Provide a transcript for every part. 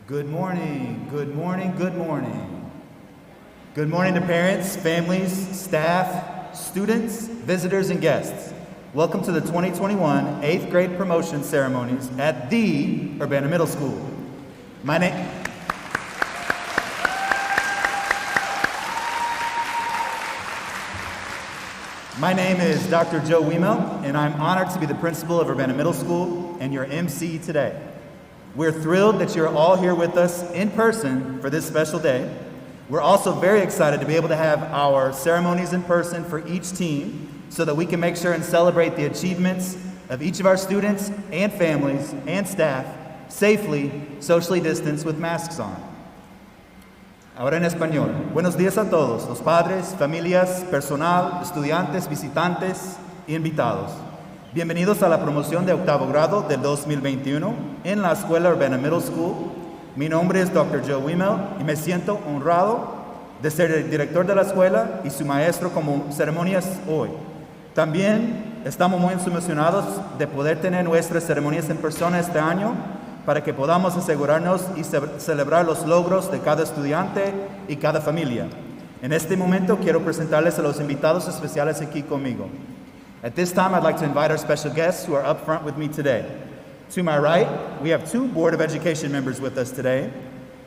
Good morning, good morning, good morning. Good morning to parents, families, staff, students, visitors, and guests. Welcome to the 2021 8th grade promotion ceremonies at the Urbana Middle School. My name is Dr. Joe Wiemel, and I'm honored to be the principal of Urbana Middle School and your MC today. We're thrilled that you're all here with us in person for this special day. We're also very excited to be able to have our ceremonies in person for each team so that we can make sure and celebrate the achievements of each of our students and families and staff safely, socially distanced with masks on. Ahora en español. Buenos días a todos, los padres, familias, personal, estudiantes, visitantes y invitados. Bienvenidos a la promoción de octavo grado del 2021 en la Escuela Urbana Middle School. Mi nombre es Dr. Joe Wiemel y me siento honrado de ser el director de la escuela y su maestro como ceremonias hoy. También estamos muy emocionados de poder tener nuestras ceremonias en persona este año para que podamos asegurarnos y celebrar los logros de cada estudiante y cada familia. En este momento quiero presentarles a los invitados especiales aquí conmigo. At this time, I'd like to invite our special guests who are up front with me today. To my right, we have two Board of Education members with us today.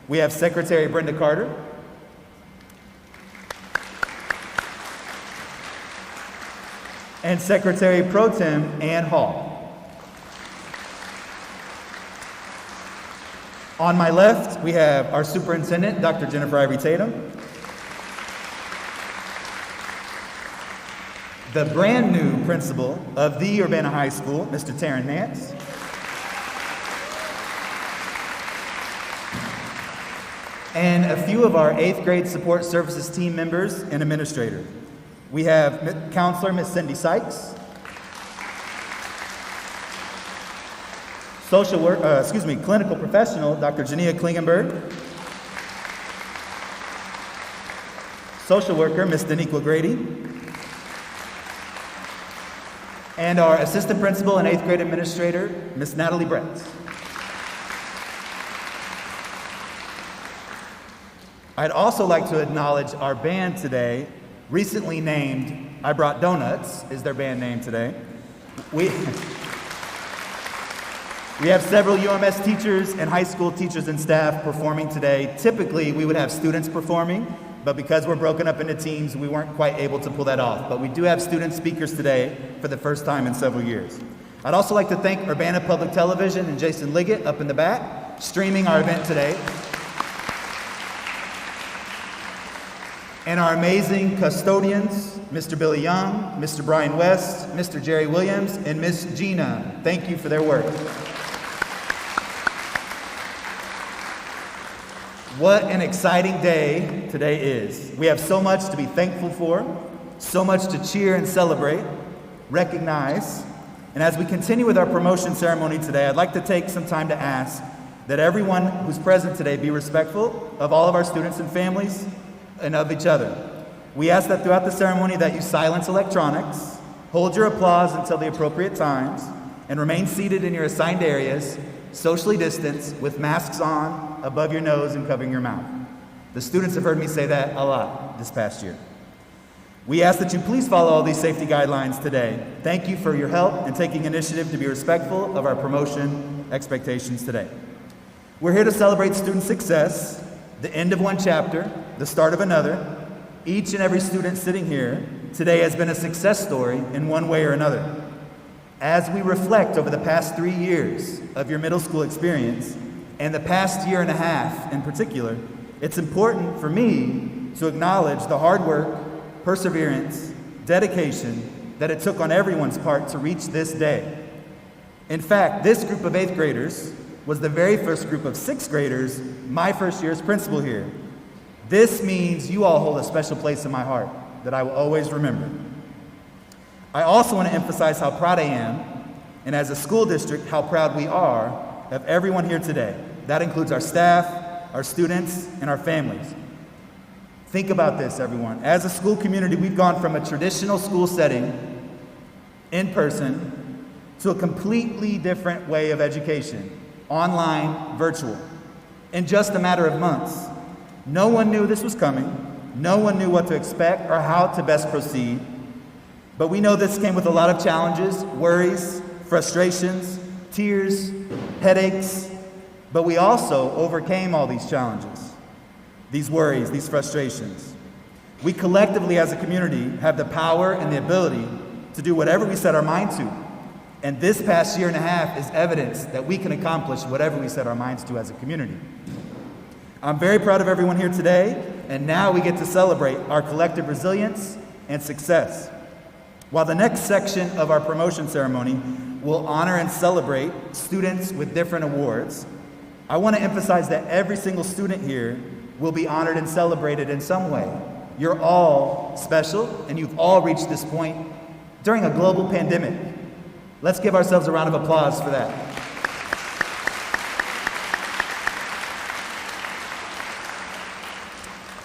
We have Secretary Brenda Carter and Secretary Pro Tem Ann Hall. On my left, we have our Superintendent, Dr. Jennifer Ivory Tatum, the brand new principal of the Urbana High School, Mr. Taryn Nance, and a few of our 8th grade support services team members and administrators. We have Counselor Ms. Cindy Sykes, clinical professional, Dr. Jania Klingenberg, social worker, Ms. Daniqua Grady, and our assistant principal and 8th grade administrator, Ms. Natalie Brett. I'd also like to acknowledge our band today, recently named I Brought Donuts, is their band name today. We have several UMS teachers and high school teachers and staff performing today. Typically, we would have students performing, but because we're broken up into teams, we weren't quite able to pull that off. But we do have student speakers today for the first time in several years. I'd also like to thank Urbana Public Television and Jason Liggett up in the back, streaming our event today. And our amazing custodians, Mr. Billy Young, Mr. Brian West, Mr. Jerry Williams, and Miss Gina. Thank you for their work. What an exciting day today is. We have so much to be thankful for, so much to cheer and celebrate, recognize. And as we continue with our promotion ceremony today, I'd like to take some time to ask that everyone who's present today be respectful of all of our students and families and of each other. We ask that throughout the ceremony that you silence electronics, hold your applause until the appropriate times, and remain seated in your assigned areas, socially distanced, with masks on, above your nose and covering your mouth. The students have heard me say that a lot this past year. We ask that you please follow all these safety guidelines today. Thank you for your help in taking initiative to be respectful of our promotion expectations today. We're here to celebrate student success, the end of one chapter, the start of another. Each and every student sitting here today has been a success story in one way or another. As we reflect over the past 3 years of your middle school experience, and the past year and a half in particular, it's important for me to acknowledge the hard work, perseverance, dedication that it took on everyone's part to reach this day. In fact, this group of 8th graders was the very first group of 6th graders my first year as principal here. This means you all hold a special place in my heart that I will always remember. I also want to emphasize how proud I am, and as a school district, how proud we are of everyone here today. That includes our staff, our students, and our families. Think about this, everyone. As a school community, we've gone from a traditional school setting, in person, to a completely different way of education, online, virtual. in just a matter of months. No one knew this was coming. No one knew what to expect or how to best proceed. But we know this came with a lot of challenges, worries, frustrations, tears, headaches. But we also overcame all these challenges, these worries, these frustrations. We collectively as a community have the power and the ability to do whatever we set our mind to. And this past year and a half is evidence that we can accomplish whatever we set our minds to as a community. I'm very proud of everyone here today, and now we get to celebrate our collective resilience and success. While the next section of our promotion ceremony will honor and celebrate students with different awards, I want to emphasize that every single student here will be honored and celebrated in some way. You're all special, and you've all reached this point during a global pandemic. Let's give ourselves a round of applause for that.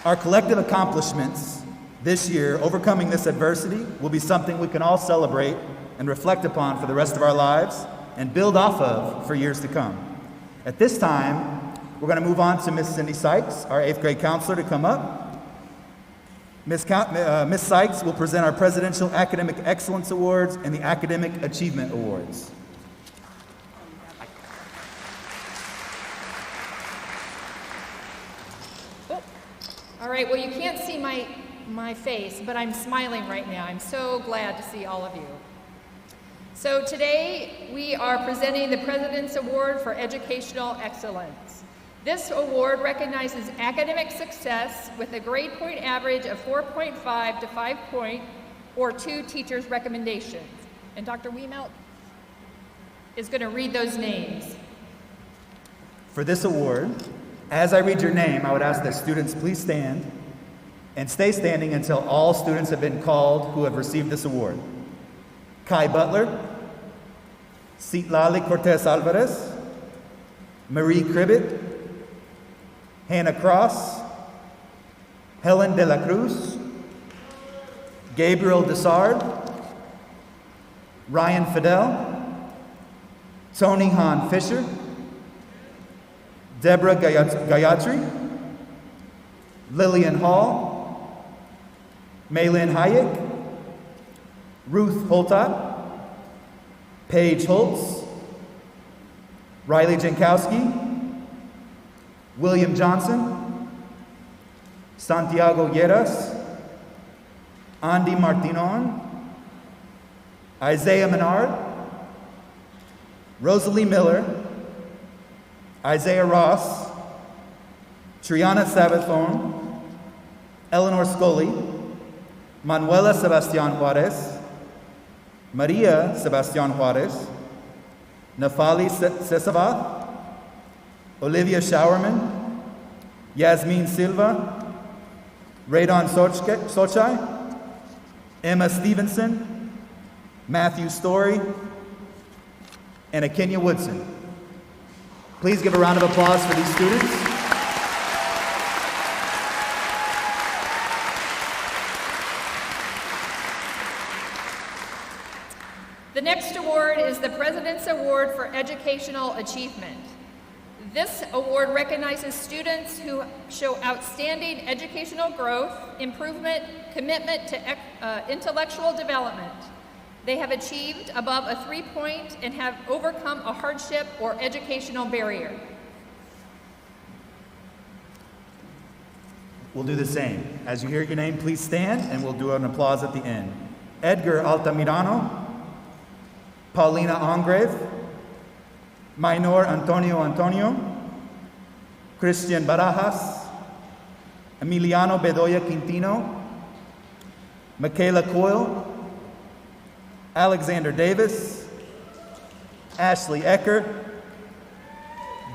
Our collective accomplishments this year, overcoming this adversity, will be something we can all celebrate and reflect upon for the rest of our lives and build off of for years to come. At this time, we're going to move on to Miss Cindy Sykes, our 8th grade counselor, to come up. Miss Sykes will present our Presidential Academic Excellence Awards and the Academic Achievement Awards. All right, well, you can't see my face, but I'm smiling right now. I'm so glad to see all of you. So today, we are presenting the President's Award for Educational Excellence. This award recognizes academic success with a grade point average of 4.5 to 5 point or 2 teachers' recommendations. And Dr. Wiemelt is going to read those names. For this award, as I read your name, I would ask that students please stand and stay standing until all students have been called who have received this award. Kai Butler, Citlali Cortez Alvarez, Marie Cribbett, Hannah Cross, Helen de la Cruz, Gabriel Dessard, Ryan Fidel, Tony Hahn Fisher, Deborah Gayatri, Lillian Hall, Maylin Hayek, Ruth Holtop, Paige Holtz, Riley Jankowski, William Johnson, Santiago Lleras, Andy Martinon, Isaiah Menard, Rosalie Miller, Isaiah Ross, Triana Sabathorn, Eleanor Scully, Manuela Sebastian Juarez, Maria Sebastian Juarez, Nafali Sesavath, Olivia Showerman, Yasmin Silva, Radon Sochai, Emma Stevenson, Matthew Story, and Akenya Woodson. Please give a round of applause for these students. The next award is the President's Award for Educational Achievement. This award recognizes students who show outstanding educational growth, improvement, commitment to intellectual development. They have achieved above a 3 point and have overcome a hardship or educational barrier. We'll do the same. As you hear your name, please stand, and we'll do an applause at the end. Edgar Altamirano, Paulina Angrave, Minor Antonio, Christian Barajas, Emiliano Bedoya Quintino, Michaela Coyle, Alexander Davis, Ashley Ecker,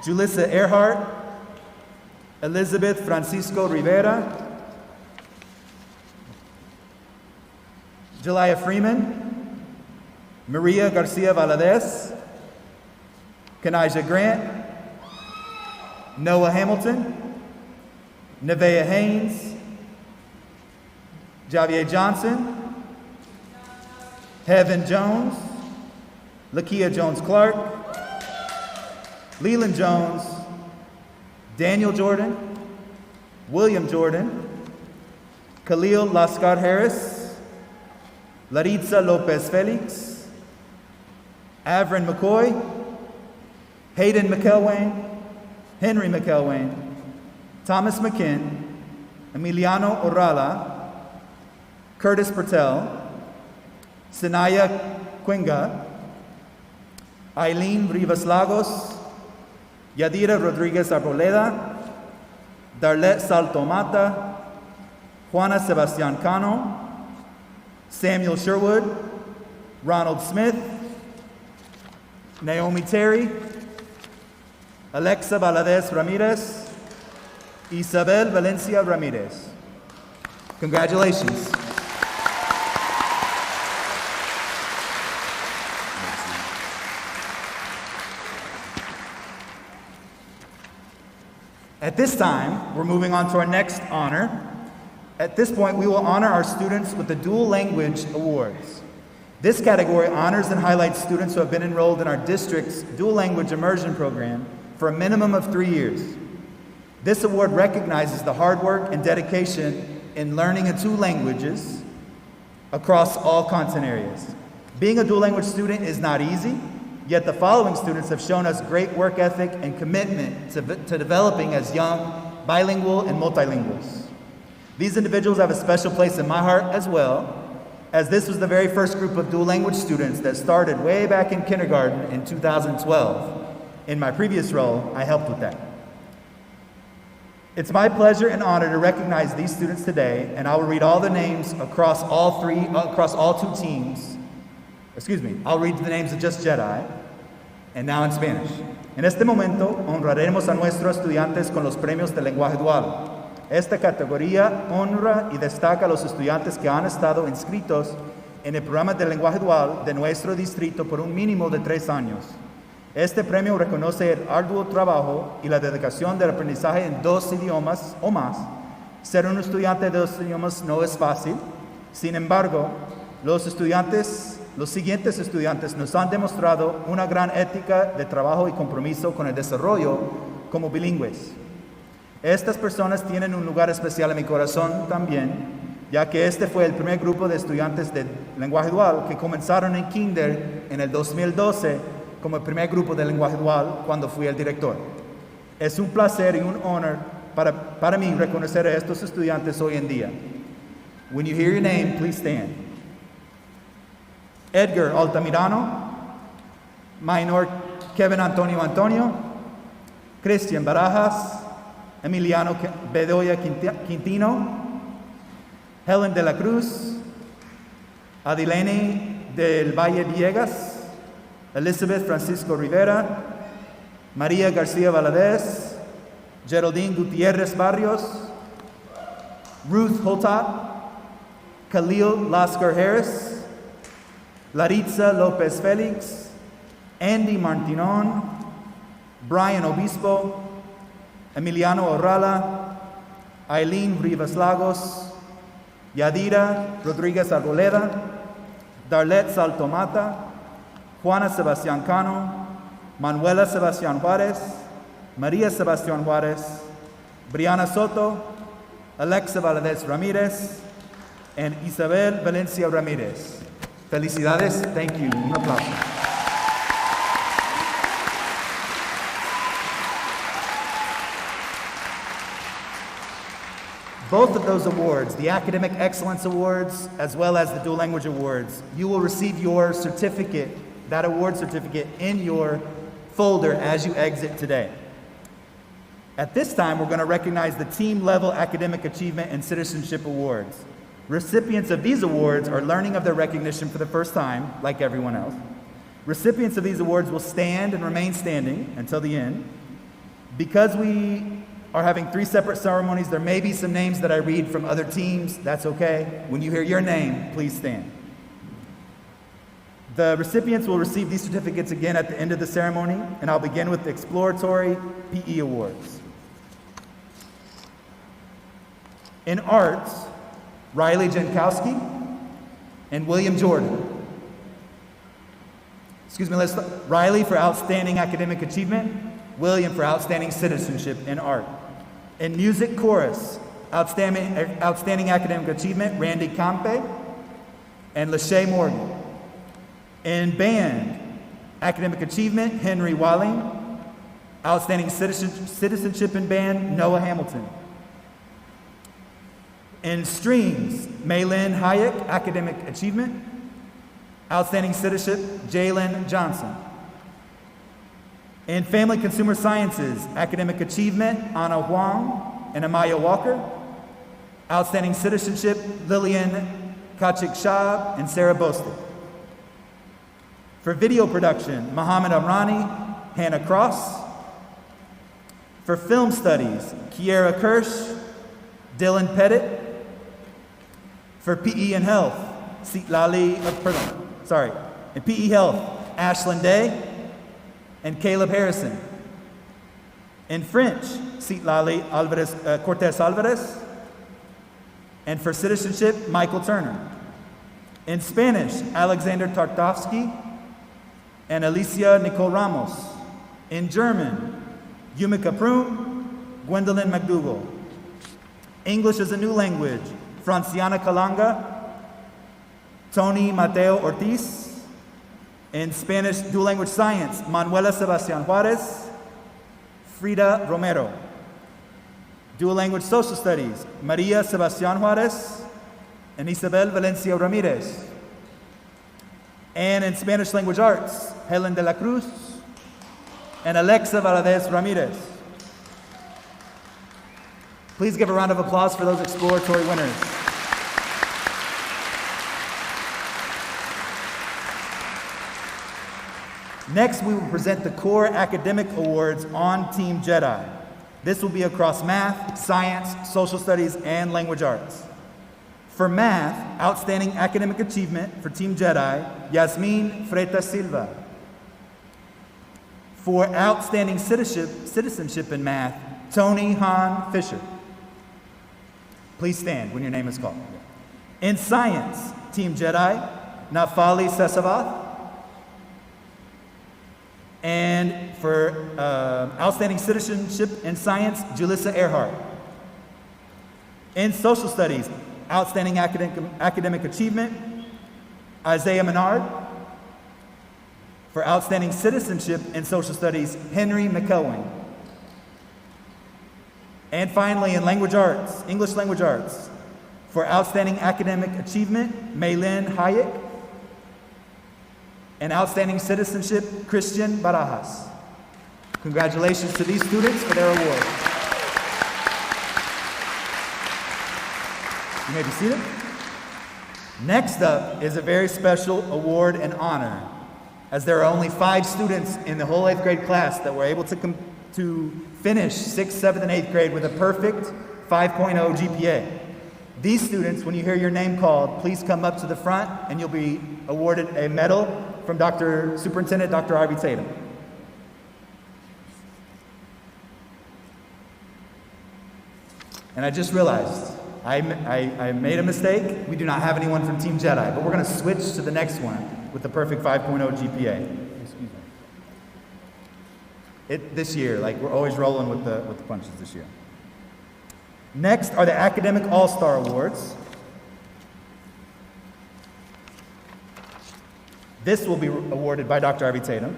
Julissa Earhart, Elizabeth Francisco Rivera, Jelaya Freeman, Maria Garcia Valadez, Kanijah Grant, Noah Hamilton, Nevaeh Haynes, Javier Johnson, Heaven Jones, Lakia Jones-Clark, Leland Jones, Daniel Jordan, William Jordan, Khalil Lascar Harris, Laritza Lopez Felix, Avrin McCoy, Hayden McElwain, Henry McElwain, Thomas McKinn, Emiliano Orala, Curtis Pertel, Sinaya Quinga, Eileen Rivas Lagos, Yadira Rodriguez Arboleda, Darlet Saltomata, Juana Sebastian Cano, Samuel Sherwood, Ronald Smith, Naomi Terry, Alexa Valadez Ramirez, Isabel Valencia Ramirez. Congratulations. At this time, we're moving on to our next honor. At this point, we will honor our students with the Dual Language Awards. This category honors and highlights students who have been enrolled in our district's Dual Language Immersion Program for a minimum of 3 years. This award recognizes the hard work and dedication in learning in 2 languages across all content areas. Being a dual language student is not easy, yet the following students have shown us great work ethic and commitment to developing as young, bilingual, and multilinguals. These individuals have a special place in my heart as well, as this was the very first group of dual language students that started way back in kindergarten in 2012. In my previous role, I helped with that. It's my pleasure and honor to recognize these students today, and I will read all the names across all 2 teams. I'll read the names of just Jedi, and now in Spanish. En este momento, honraremos a nuestros estudiantes con los premios de lenguaje dual. Esta categoría honra y destaca a los estudiantes que han estado inscritos en el programa de lenguaje dual de nuestro distrito por un mínimo de 3 años. Este premio reconoce el arduo trabajo y la dedicación del aprendizaje en 2 idiomas o más. Ser un estudiante de 2 idiomas no es fácil. Sin embargo, los siguientes estudiantes nos han demostrado una gran ética de trabajo y compromiso con el desarrollo como bilingües. Estas personas tienen un lugar especial en mi corazón también, ya que este fue el primer grupo de estudiantes de lenguaje dual que comenzaron en kinder en el 2012 como el primer grupo de lenguaje dual cuando fui el director. Es un placer y un honor para mí reconocer a estos estudiantes hoy en día. When you hear your name, please stand. Edgar Altamirano, Minor Kevin Antonio, Cristian Barajas, Emiliano Bedoya Quintino, Helen de la Cruz, Adilene del Valle Villegas, Elizabeth Francisco Rivera, María García Valadez, Geraldine Gutierrez Barrios, Ruth Holtat, Khalil Lascar Harris, Laritza Lopez Felix, Andy Martinon, Brian Obispo, Emiliano Orala, Eileen Rivas Lagos, Yadira Rodriguez Arboleda, Darlet Saltomata, Juana Sebastian Cano, Manuela Sebastian Juárez, María Sebastian Juárez, Brianna Soto, Alexa Valadez Ramirez, and Isabel Valencia Ramirez. Felicidades, thank you. Un aplauso. Both of those awards, the Academic Excellence Awards as well as the Dual Language Awards, you will receive your certificate, that award certificate, in your folder as you exit today. At this time, we're going to recognize the Team Level Academic Achievement and Citizenship Awards. Recipients of these awards are learning of their recognition for the first time, like everyone else. Recipients of these awards will stand and remain standing until the end. Because we are having 3 separate ceremonies, there may be some names that I read from other teams. That's okay. When you hear your name, please stand. The recipients will receive these certificates again at the end of the ceremony, and I'll begin with the Exploratory PE Awards. In arts, Riley Jankowski and William Jordan. Riley for Outstanding Academic Achievement, William for outstanding citizenship in art. In music chorus, outstanding academic achievement, Randy Campe and Lachey Morgan. In band, academic achievement, Henry Walling. Outstanding citizenship in band, Noah Hamilton. In strings, Maylin Hayek, academic achievement. Outstanding citizenship, Jalen Johnson. In family consumer sciences, academic achievement, Anna Huang and Amaya Walker. Outstanding citizenship, Lillian Kachik Shab and Sarah Bostic. For video production, Muhammad Amrani, Hannah Cross. For film studies, Kiera Kirsch, Dylan Pettit. For PE and health, in PE health, Ashlyn Day and Caleb Harrison. In French, Citlali Cortez Alvarez. And for citizenship, Michael Turner. In Spanish, Alexander Tartovsky and Alicia Nicole Ramos. In German, Yumika Prun, Gwendolyn McDougall. English as a new language, Franciana Calanga, Tony Mateo Ortiz. In Spanish dual language science, Manuela Sebastian Juarez, Frida Romero. Dual language social studies, Maria Sebastian Juarez and Isabel Valencia Ramirez. And in Spanish language arts, Helen de la Cruz and Alexa Valadez Ramirez. Please give a round of applause for those exploratory winners. Next, we will present the core academic awards on Team Jedi. This will be across math, science, social studies, and language arts. For math, outstanding academic achievement for Team Jedi, Yasmin Freitas Silva. For outstanding citizenship in math, Tony Han Fisher. Please stand when your name is called. In science, Team Jedi, Nafali Sesavath. And for outstanding citizenship in science, Julissa Earhart. In social studies, outstanding academic achievement, Isaiah Menard. For outstanding citizenship in social studies, Henry McElwain. And finally, in language arts, English language arts, for outstanding academic achievement, Maylin Hayek. And outstanding citizenship, Christian Barajas. Congratulations to these students for their award. You may be seated. Next up is a very special award and honor, as there are only 5 students in the whole 8th grade class that were able to finish 6th, 7th, and 8th grade with a perfect 5.0 GPA. These students, when you hear your name called, please come up to the front and you'll be awarded a medal from Superintendent Dr. Harvey Tatum. And I just realized I made a mistake. We do not have anyone from Team Jedi, but we're going to switch to the next one with the perfect 5.0 GPA. Excuse me. This year, we're always rolling with the punches this year. Next are the Academic All-Star Awards. This will be awarded by Dr. Harvey Tatum.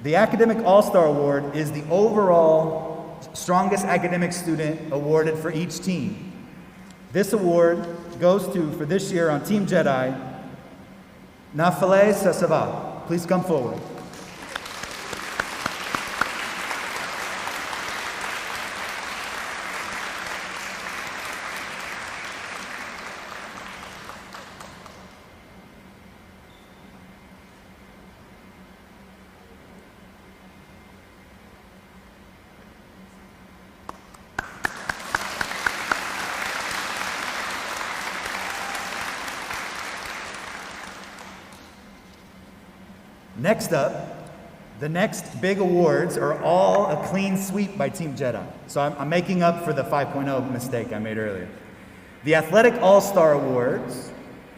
The Academic All-Star Award is the overall strongest academic student awarded for each team. This award goes to, for this year on Team Jedi, Nafale Sesava. Please come forward. Next up, the next big awards are all a clean sweep by Team Jedi. So I'm making up for the 5.0 mistake I made earlier. The Athletic All-Star Awards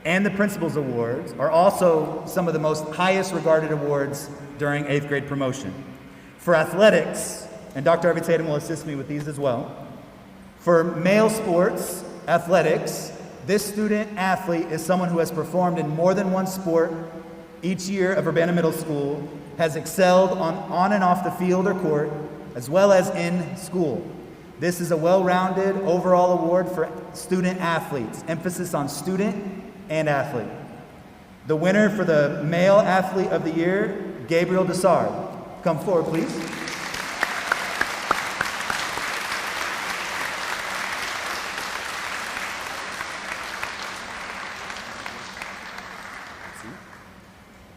and the Principals Awards are also some of the most highest regarded awards during 8th grade promotion. For athletics, and Dr. Harvey Tatum will assist me with these as well. For male sports, athletics, this student athlete is someone who has performed in more than one sport each year of Urbana Middle School, has excelled on and off the field or court, as well as in school. This is a well-rounded overall award for student athletes, emphasis on student and athlete. The winner for the Male Athlete of the Year, Gabriel Dessard. Come forward, please.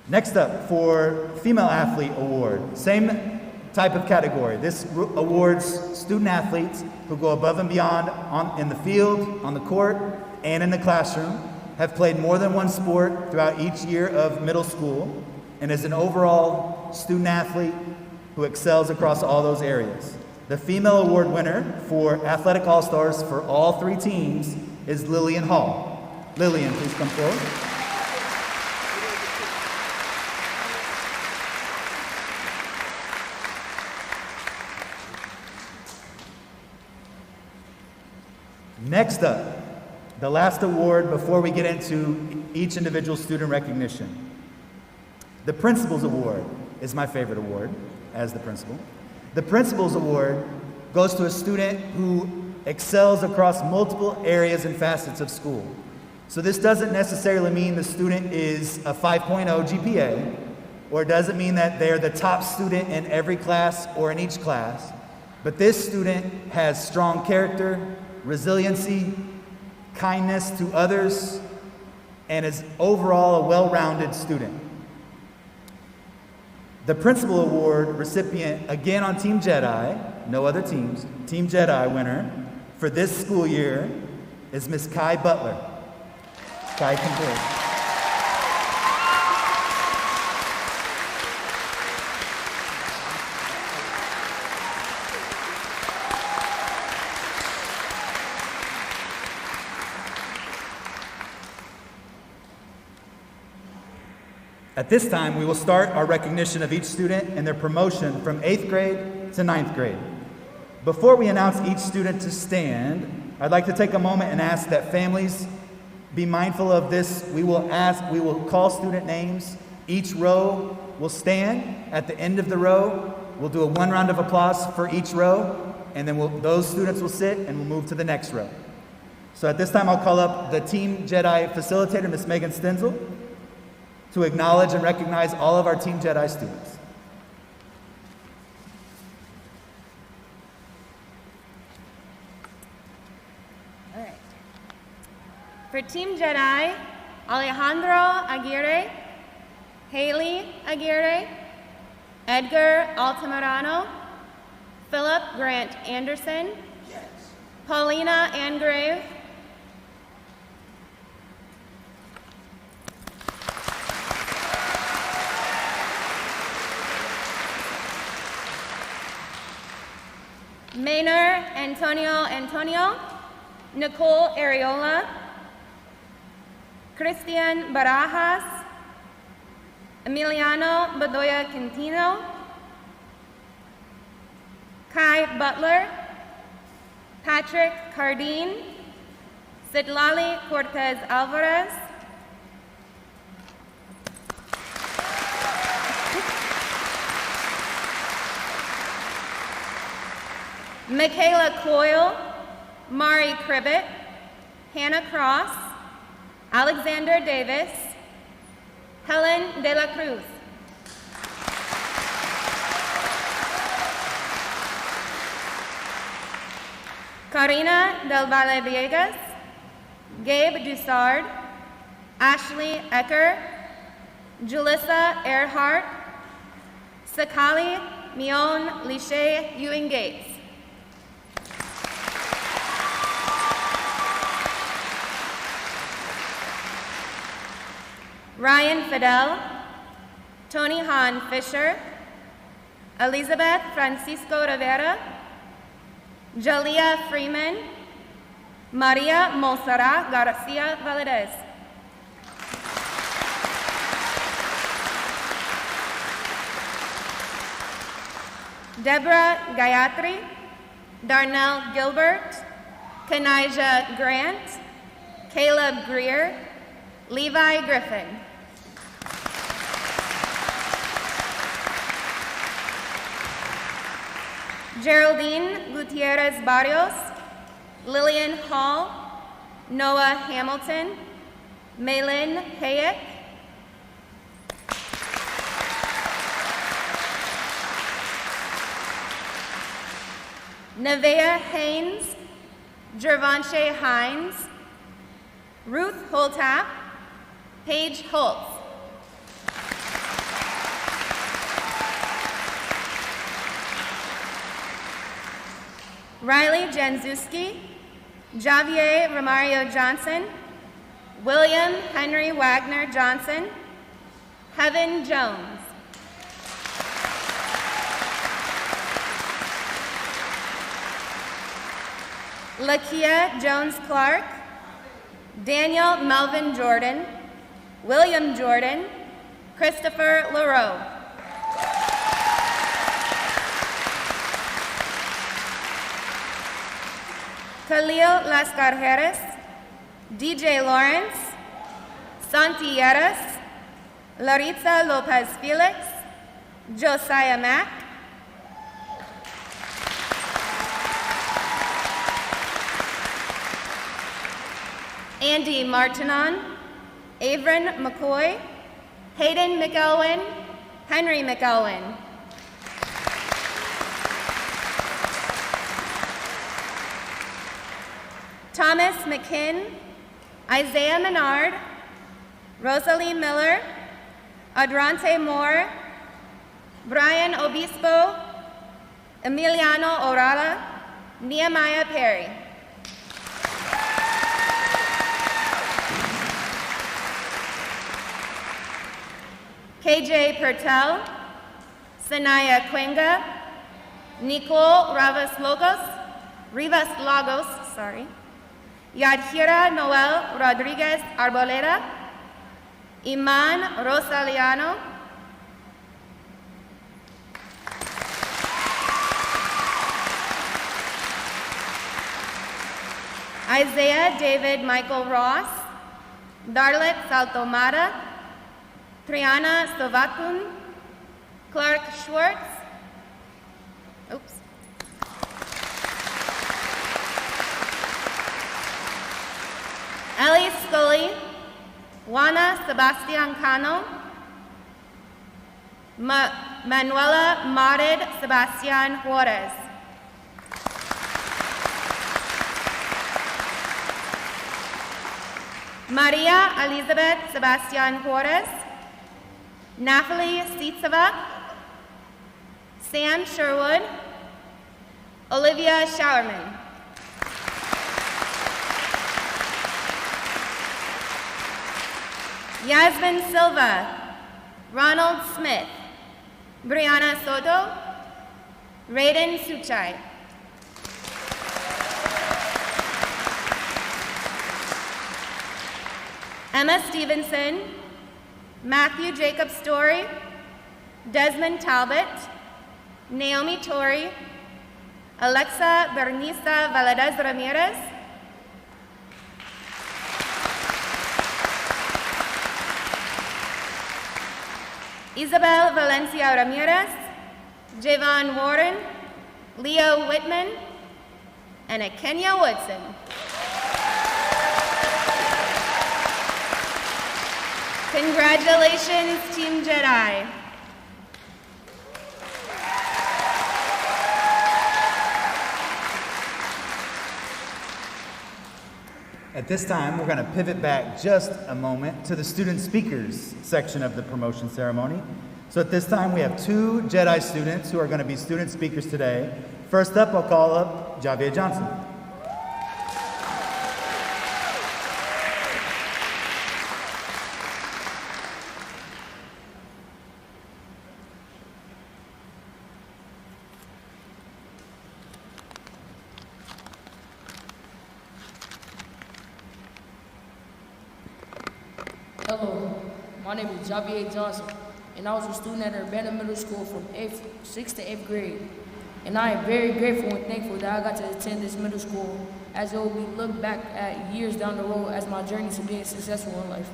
Next up, for Female Athlete Award, same type of category. This awards student athletes who go above and beyond in the field, on the court, and in the classroom, have played more than one sport throughout each year of middle school, and is an overall student athlete who excels across all those areas. The female award winner for Athletic All-Stars for all three teams is Lillian Hall. Lillian, please come forward. Next up, the last award before we get into each individual student recognition. The Principal's Award is my favorite award as the principal. The Principal's Award goes to a student who excels across multiple areas and facets of school. So this doesn't necessarily mean the student is a 5.0 GPA, or it doesn't mean that they're the top student in every class or in each class, but this student has strong character, resiliency, kindness to others, and is overall a well-rounded student. The Principal Award recipient, again on Team Jedi, no other teams, Team Jedi winner for this school year is Miss Kai Butler. Kai, come forward. At this time, we will start our recognition of each student and their promotion from 8th grade to 9th grade. Before we announce each student to stand, I'd like to take a moment and ask that families be mindful of this. We will call student names. Each row will stand. At the end of the row, we'll do a one round of applause for each row, and then those students will sit and we'll move to the next row. So at this time, I'll call up the Team Jedi facilitator, Miss Megan Stenzel, to acknowledge and recognize all of our Team Jedi students. All right. For Team Jedi, Alejandro Aguirre, Haley Aguirre, Edgar Altamirano, Philip Grant Anderson, Paulina Angrave, Maynard Antonio, Nicole Areola, Christian Barajas, Emiliano Bedoya Quintino, Kai Butler, Patrick Cardine, Sidlali Cortez Alvarez, Michaela Coyle, Mari Cribbett, Hannah Cross, Alexander Davis, Helen De La Cruz. Karina Del Valle Villegas, Gabe Dussard, Ashley Ecker, Julissa Earhart, Sakali Mion Lishay Ewing Gates. Ryan Fidel, Tony Han Fisher, Elizabeth Francisco Rivera, Jalia Freeman, Maria Monserrat Garcia Valadez. Deborah Gayatri, Darnell Gilbert, Kanijah Grant, Caleb Greer, Levi Griffin. Geraldine Gutierrez Barrios, Lillian Hall, Noah Hamilton, Maylin Hayek, Nevaeh Haynes, Gervonche Hines, Ruth Holtap, Paige Holtz. Riley Janzuski, Javier Romario Johnson, William Henry Wagner Johnson, Heaven Jones. Lakia Jones Clark, Daniel Melvin Jordan, William Jordan, Christopher LaRoe. Khalil Lascar Harris, DJ Lawrence, Santi Yeras, Laritza Lopez Felix, Josiah Mack, Andy Martinon, Avron McCoy, Hayden McElwin, Henry McElwin. Thomas McKinn, Isaiah Menard, Rosalie Miller, Adrante Moore, Brian Obispo, Emiliano Orala, Nehemiah Perry. KJ Pertel, Sanaya Cuenga, Nicole Rivas Lagos, Yadhira Noel Rodriguez Arboleda, Iman Rosaliano, Isaiah David Michael Ross, Darlet Saltomada, Triana Stovakun, Clark Schwartz, Ellie Scully, Juana Sebastian Cano, Manuela Marid Sebastian Juarez. Maria Elizabeth Sebastian Juarez, Nathalie Sitseva, Sam Sherwood, Olivia Showerman. Yasmin Silva, Ronald Smith, Brianna Soto, Raiden Suchai. Emma Stevenson, Matthew Jacob Story, Desmond Talbot, Naomi Torrey, Alexa Bernisa Valadez Ramirez, Isabel Valencia Ramirez, Javon Warren, Leo Whitman, and Kenya Woodson. Congratulations, Team Jedi. At this time, we're going to pivot back just a moment to the student speakers section of the promotion ceremony. So at this time, we have 2 Jedi students who are going to be student speakers today. First up, I'll call up Javier Johnson. Hello, my name is Javier Johnson, and I was a student at Urbana Middle School from 6th to 8th grade. and I am very grateful and thankful that I got to attend this middle school, as it will be looked back at years down the road as my journey to being successful in life.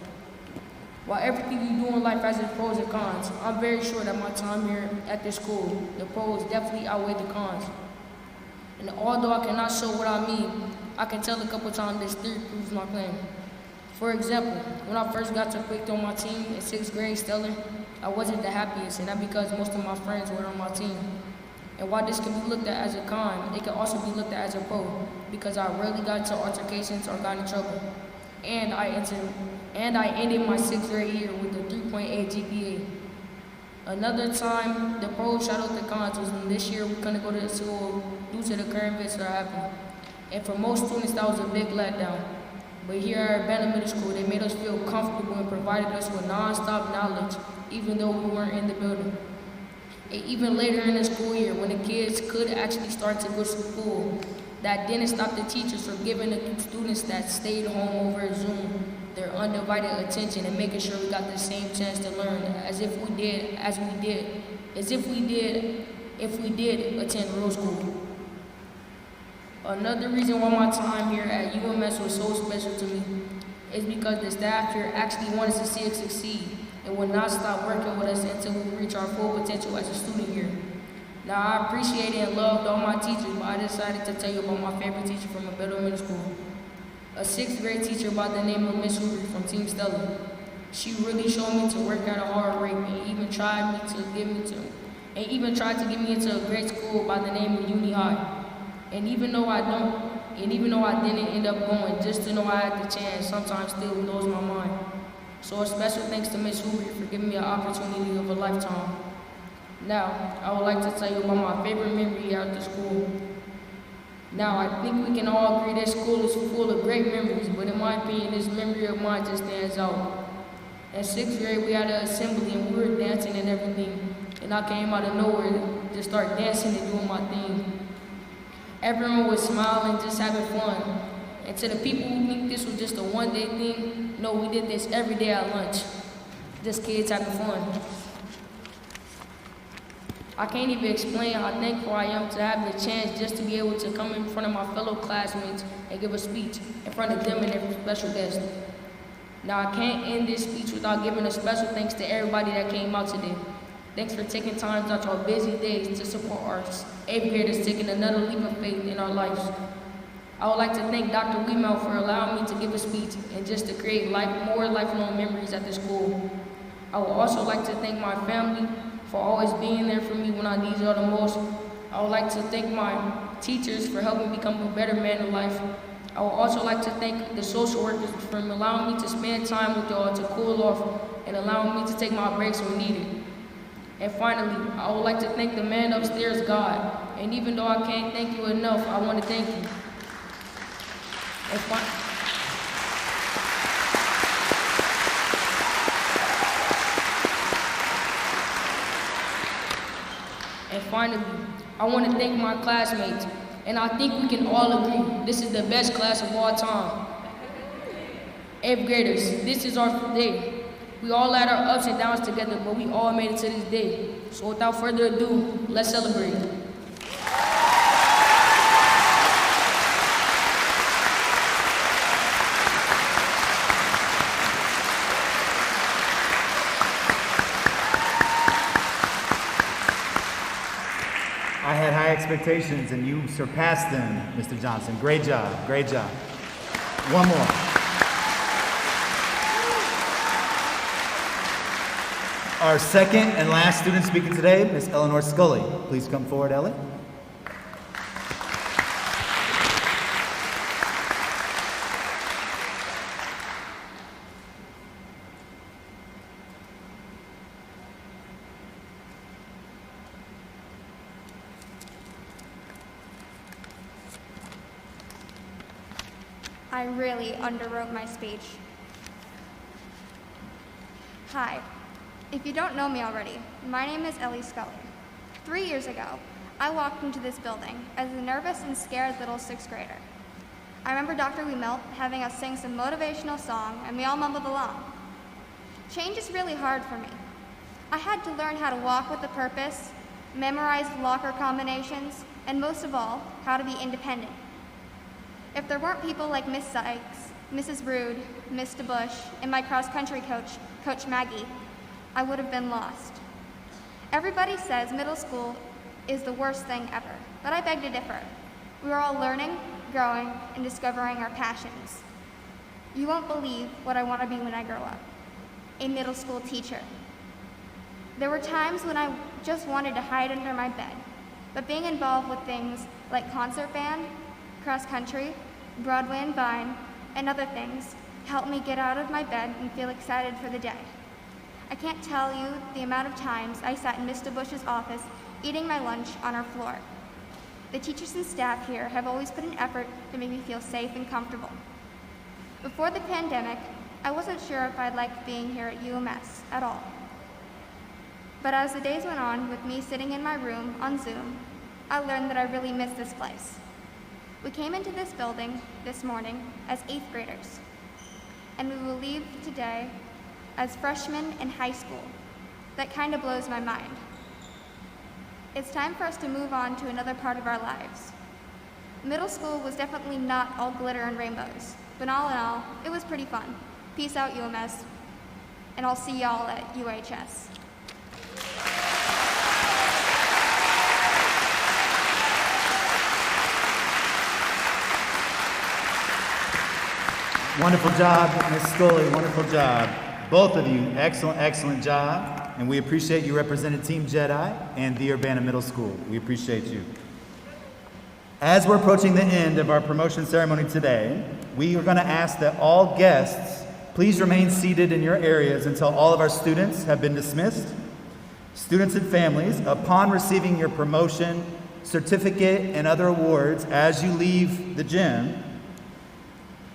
While everything you do in life has its pros and cons, I'm very sure that my time here at this school, the pros definitely outweigh the cons. And although I cannot show what I mean, I can tell a couple times this theory proves my claim. For example, when I first got picked on my team in 6th grade Stellar, I wasn't the happiest, and that because most of my friends were on my team. And while this can be looked at as a con, it can also be looked at as a pro, because I rarely got into altercations or got in trouble. And I ended my 6th grade year with a 3.8 GPA. Another time, the pros shadowed the cons was when this year we couldn't go to the school due to the current events that happened. And for most students, that was a big letdown. But here at Urbana Middle School, they made us feel comfortable and provided us with non-stop knowledge, even though we weren't in the building. And even later in the school year, when the kids could actually start to go to school, that didn't stop the teachers from giving the students that stayed home over Zoom their undivided attention and making sure we got the same chance to learn if we did attend real school. Another reason why my time here at UMS was so special to me is because the staff here actually wanted to see us succeed and would not stop working with us until we reach our full potential as a student here. Now, I appreciated and loved all my teachers, but I decided to tell you about my favorite teacher from Urbana Middle School. A 6th grade teacher by the name of Miss Hoover from Team Stella. She really showed me to work at a hard rate and even tried to get me into a great school by the name of Uni High. And even though I didn't end up going, just to know I had the chance sometimes still blows my mind. So a special thanks to Miss Hoover for giving me an opportunity of a lifetime. Now, I would like to tell you about my favorite memory at the school. Now, I think we can all agree that school is full of great memories, but in my opinion, this memory of mine just stands out. In 6th grade, we had an assembly and we were dancing and everything, and I came out of nowhere to start dancing and doing my thing. Everyone was smiling, just having fun. And to the people who think this was just a one-day thing, no, we did this every day at lunch. Just kids having fun. I can't even explain how thankful I am to have the chance just to be able to come in front of my fellow classmates and give a speech in front of them and their special guests. Now, I can't end this speech without giving a special thanks to everybody that came out today. Thanks for taking time out your busy days to support our 8th graders taking another leap of faith in our lives. I would like to thank Dr. Wiemel for allowing me to give a speech and just to create more lifelong memories at the school. I would also like to thank my family for always being there for me when I needed it the most. I would like to thank my teachers for helping me become a better man in life. I would also like to thank the social workers for allowing me to spend time with y'all to cool off and allowing me to take my breaks when needed. And finally, I would like to thank the man upstairs, God. And even though I can't thank you enough, I want to thank you. And finally, I want to thank my classmates. And I think we can all agree, this is the best class of all time. 8th graders, this is our day. We all had our ups and downs together, but we all made it to this day. So without further ado, let's celebrate. I had high expectations and you surpassed them, Mr. Johnson. Great job, great job. One more. Our second and last student speaking today, Ms. Eleanor Scully. Please come forward, Ellie. I really underwrote my speech. Hi. If you don't know me already, my name is Ellie Scully. 3 years ago, I walked into this building as a nervous and scared little 6th grader. I remember Dr. Wiemel having us sing some motivational song and we all mumbled along. Change is really hard for me. I had to learn how to walk with a purpose, memorize locker combinations, and most of all, how to be independent. If there weren't people like Miss Sykes, Mrs. Rude, Mr. Bush, and my cross-country coach, Coach Maggie, I would have been lost. Everybody says middle school is the worst thing ever, but I beg to differ. We are all learning, growing, and discovering our passions. You won't believe what I want to be when I grow up, a middle school teacher. There were times when I just wanted to hide under my bed, but being involved with things like concert band, cross country, Broadway and Vine, and other things helped me get out of my bed and feel excited for the day. I can't tell you the amount of times I sat in Mr. Bush's office eating my lunch on our floor. The teachers and staff here have always put an effort to make me feel safe and comfortable. Before the pandemic, I wasn't sure if I'd like being here at UMS at all. But as the days went on with me sitting in my room on Zoom, I learned that I really missed this place. We came into this building this morning as 8th graders, and we will leave today as freshmen in high school. That kind of blows my mind. It's time for us to move on to another part of our lives. Middle school was definitely not all glitter and rainbows, but all in all, it was pretty fun. Peace out, UMS, and I'll see y'all at UHS. Wonderful job, Ms. Scully, wonderful job. Both of you, excellent, excellent job. And we appreciate you representing Team Jedi and the Urbana Middle School. We appreciate you. As we're approaching the end of our promotion ceremony today, we are going to ask that all guests please remain seated in your areas until all of our students have been dismissed. Students and families, upon receiving your promotion, certificate, and other awards as you leave the gym,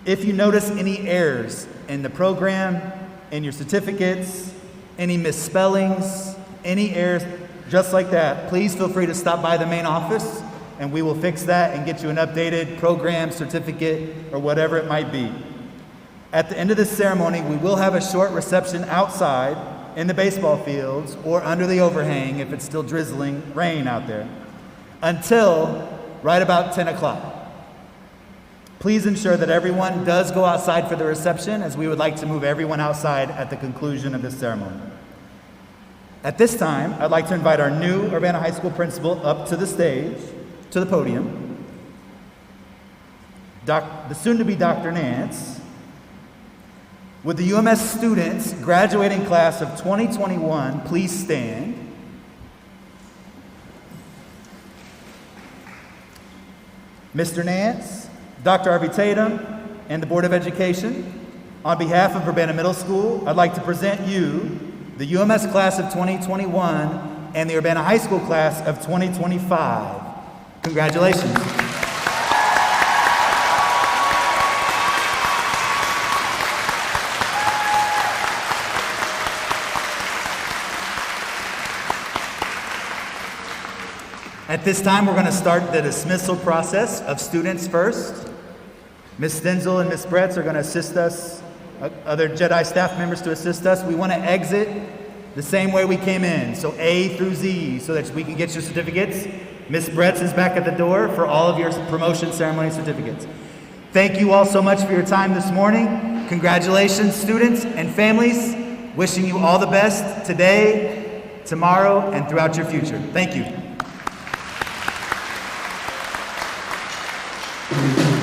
if you notice any errors in the program, in your certificates, any misspellings, any errors, just like that, please feel free to stop by the main office and we will fix that and get you an updated program, certificate, or whatever it might be. At the end of this ceremony, we will have a short reception outside in the baseball fields or under the overhang if it's still drizzling rain out there until right about 10 o'clock. Please ensure that everyone does go outside for the reception, as we would like to move everyone outside at the conclusion of this ceremony. At this time, I'd like to invite our new Urbana High School principal up to the stage, to the podium. The soon-to-be Dr. Nance. Would the UMS students graduating class of 2021 please stand? Mr. Nance, Dr. Harvey Tatum, and the Board of Education, on behalf of Urbana Middle School, I'd like to present you the UMS class of 2021 and the Urbana High School class of 2025. Congratulations. At this time, we're going to start the dismissal process of students first. Ms. Stenzel and Ms. Bretz are going to assist us, other Jedi staff members to assist us. We want to exit the same way we came in, so A through Z, so that we can get your certificates. Ms. Bretz is back at the door for all of your promotion ceremony certificates. Thank you all so much for your time this morning. Congratulations, students and families. Wishing you all the best today, tomorrow, and throughout your future. Thank you. Something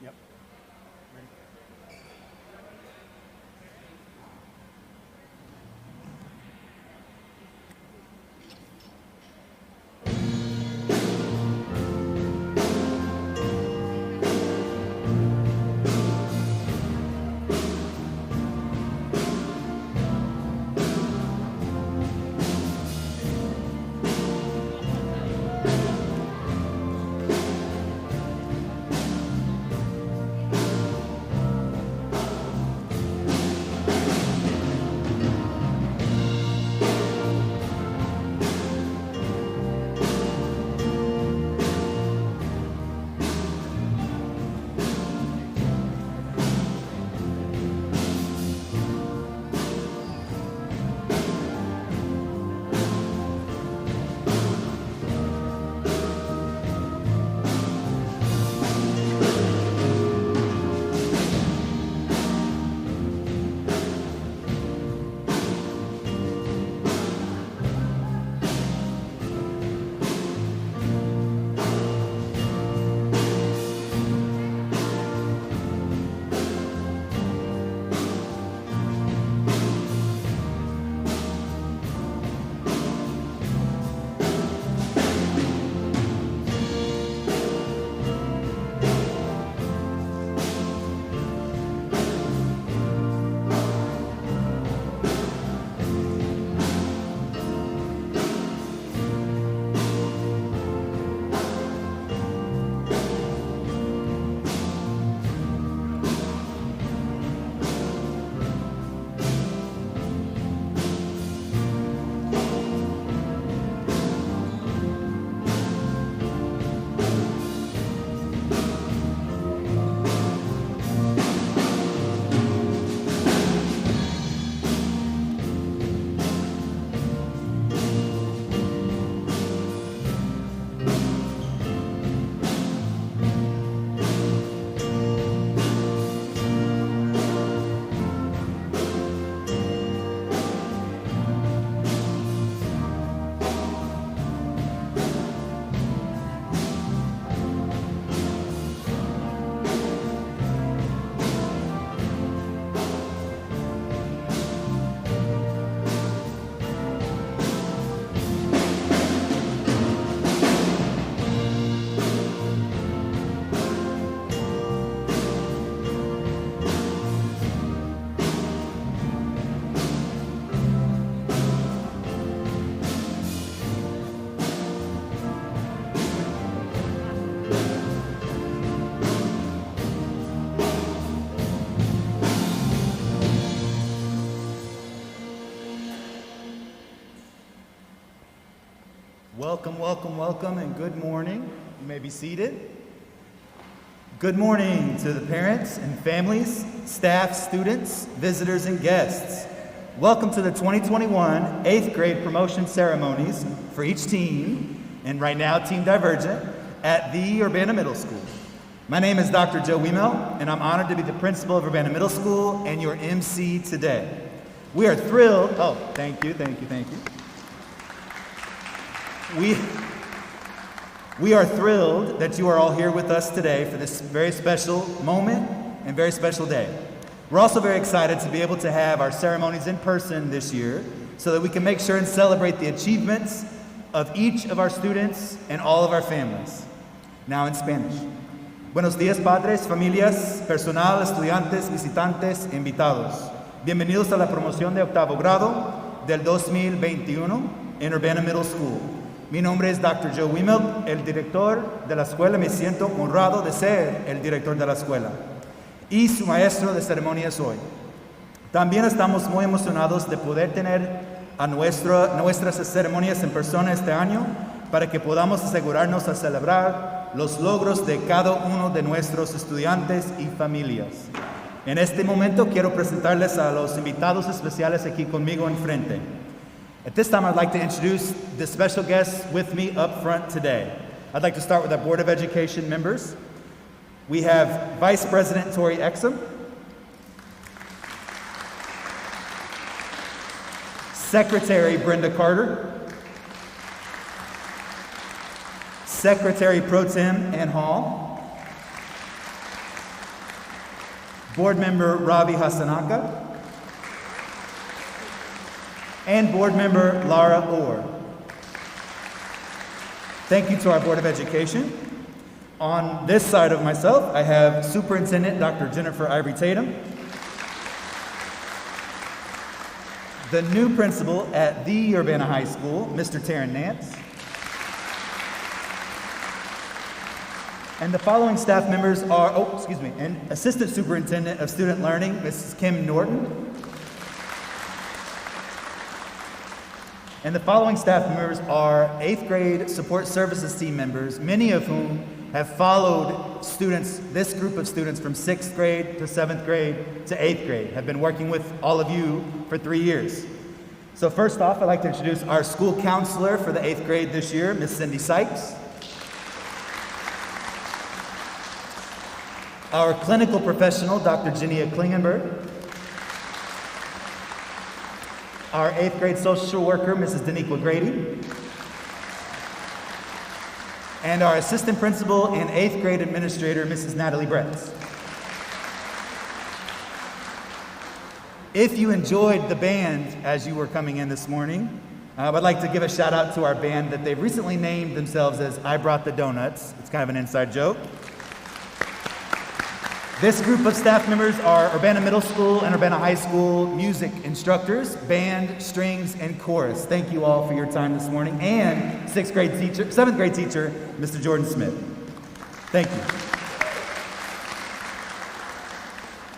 Yep. Welcome, welcome, welcome, and good morning. You may be seated. Good morning to the parents and families, staff, students, visitors, and guests. Welcome to the 2021 8th grade promotion ceremonies for each team, and right now Team Divergent, at the Urbana Middle School. My name is Dr. Joe Wiemel, and I'm honored to be the principal of Urbana Middle School and your MC today. We are thrilled, thank you. We are thrilled that you are all here with us today for this very special moment and very special day. We're also very excited to be able to have our ceremonies in person this year so that we can make sure and celebrate the achievements of each of our students and all of our families. Now in Spanish. Buenos días, padres, familias, personal, estudiantes, visitantes, invitados. Bienvenidos a la promoción de octavo grado del 2021 en Urbana Middle School. Mi nombre es Dr. Joe Wiemel, el director de la escuela. Me siento honrado de ser el director de la escuela y su maestro de ceremonias hoy. También estamos muy emocionados de poder tener a nuestras ceremonias en persona este año para que podamos asegurarnos a celebrar los logros de cada uno de nuestros estudiantes y familias. En este momento quiero presentarles a los invitados especiales aquí conmigo enfrente. At this time, I'd like to introduce the special guests with me up front today. I'd like to start with our Board of Education members. We have Vice President Tori Exum, Secretary Brenda Carter, Secretary Pro Tem Ann Hall, Board Member Ravi Hasanaka, and Board Member Lara Orr. Thank you to our Board of Education. On this side of myself, I have Superintendent Dr. Jennifer Ivory Tatum, the new principal at the Urbana High School, Mr. Taryn Nance, and the following staff members are, and Assistant Superintendent of Student Learning, Mrs. Kim Norton. And the following staff members are 8th grade support services team members, many of whom have followed students, this group of students from 6th grade to 7th grade to 8th grade, have been working with all of you for 3 years. So first off, I'd like to introduce our school counselor for the 8th grade this year, Miss Cindy Sykes. Our clinical professional, Dr. Jenia Klingenberg. Our 8th grade social worker, Mrs. Daniqua Grady. And our assistant principal and 8th grade administrator, Mrs. Natalie Bretz. If you enjoyed the band as you were coming in this morning, I'd like to give a shout out to our band that they've recently named themselves as I Brought the Donuts. It's kind of an inside joke. This group of staff members are Urbana Middle School and Urbana High School music instructors, band, strings, and chorus. Thank you all for your time this morning. And 7th grade teacher, Mr. Jordan Smith. Thank you.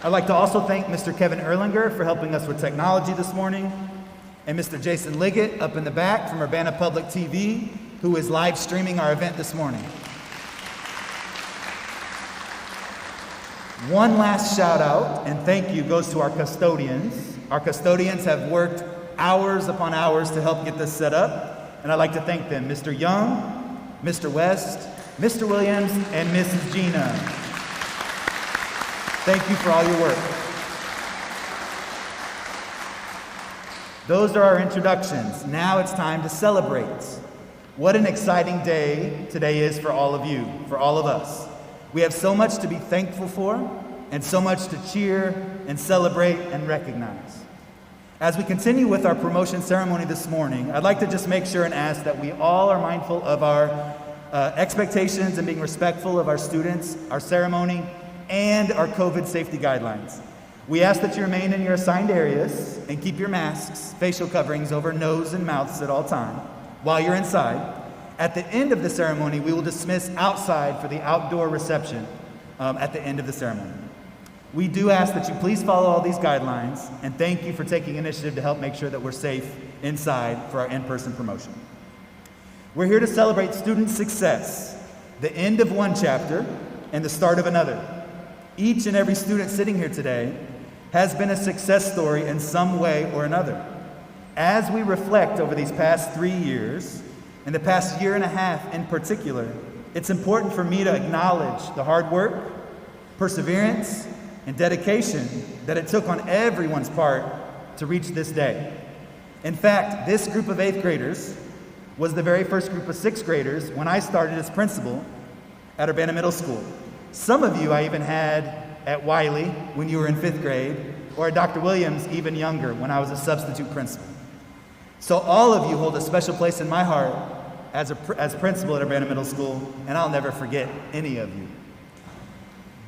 I'd like to also thank Mr. Kevin Erlinger for helping us with technology this morning, and Mr. Jason Liggett up in the back from Urbana Public TV, who is live streaming our event this morning. One last shout out and thank you goes to our custodians. Our custodians have worked hours upon hours to help get this set up, and I'd like to thank them, Mr. Young, Mr. West, Mr. Williams, and Mrs. Gina. Thank you for all your work. Those are our introductions. Now it's time to celebrate. What an exciting day today is for all of you, for all of us. We have so much to be thankful for and so much to cheer and celebrate and recognize. As we continue with our promotion ceremony this morning, I'd like to just make sure and ask that we all are mindful of our expectations and being respectful of our students, our ceremony, and our COVID safety guidelines. We ask that you remain in your assigned areas and keep your masks, facial coverings over nose and mouths at all time while you're inside. At the end of the ceremony, we will dismiss outside for the outdoor reception at the end of the ceremony. We do ask that you please follow all these guidelines, and thank you for taking initiative to help make sure that we're safe inside for our in-person promotion. We're here to celebrate student success, the end of one chapter and the start of another. Each and every student sitting here today has been a success story in some way or another. As we reflect over these past 3 years, and the past year and a half in particular, it's important for me to acknowledge the hard work, perseverance, and dedication that it took on everyone's part to reach this day. In fact, this group of 8th graders was the very first group of 6th graders when I started as principal at Urbana Middle School. Some of you I even had at Wiley when you were in 5th grade, or at Dr. Williams even younger when I was a substitute principal. So all of you hold a special place in my heart as principal at Urbana Middle School, and I'll never forget any of you.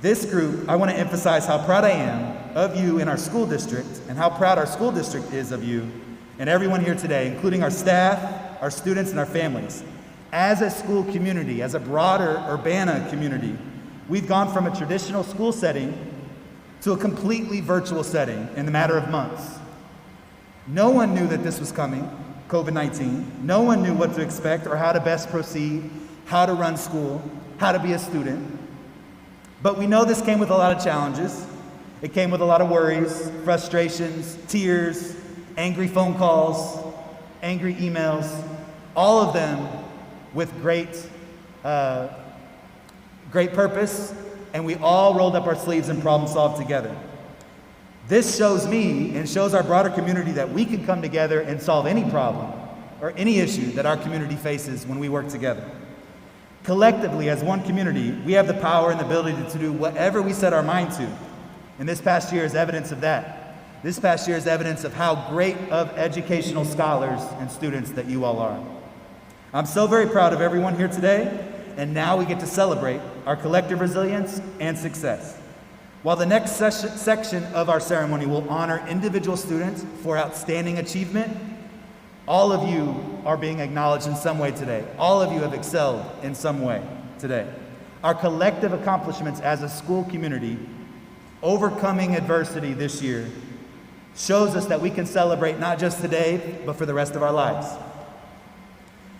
This group, I want to emphasize how proud I am of you in our school district and how proud our school district is of you and everyone here today, including our staff, our students, and our families. As a school community, as a broader Urbana community, we've gone from a traditional school setting to a completely virtual setting in the matter of months. No one knew that this was coming, COVID-19. No one knew what to expect or how to best proceed, how to run school, how to be a student. But we know this came with a lot of challenges. It came with a lot of worries, frustrations, tears, angry phone calls, angry emails, all of them with great purpose, and we all rolled up our sleeves and problem solved together. This shows me and shows our broader community that we can come together and solve any problem or any issue that our community faces when we work together. Collectively, as one community, we have the power and the ability to do whatever we set our mind to. And this past year is evidence of that. This past year is evidence of how great of educational scholars and students that you all are. I'm so very proud of everyone here today, and now we get to celebrate our collective resilience and success. While the next section of our ceremony will honor individual students for outstanding achievement, all of you are being acknowledged in some way today. All of you have excelled in some way today. Our collective accomplishments as a school community, overcoming adversity this year, shows us that we can celebrate not just today, but for the rest of our lives.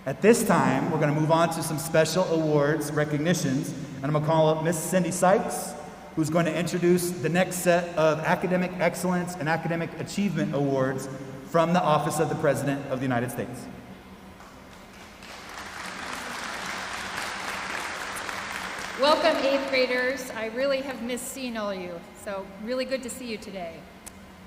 At this time, we're going to move on to some special awards, recognitions, and I'm going to call up Miss Cindy Sykes, who's going to introduce the next set of academic excellence and academic achievement awards from the Office of the President of the United States. Welcome, 8th graders. I really have missed seeing all of you, so really good to see you today.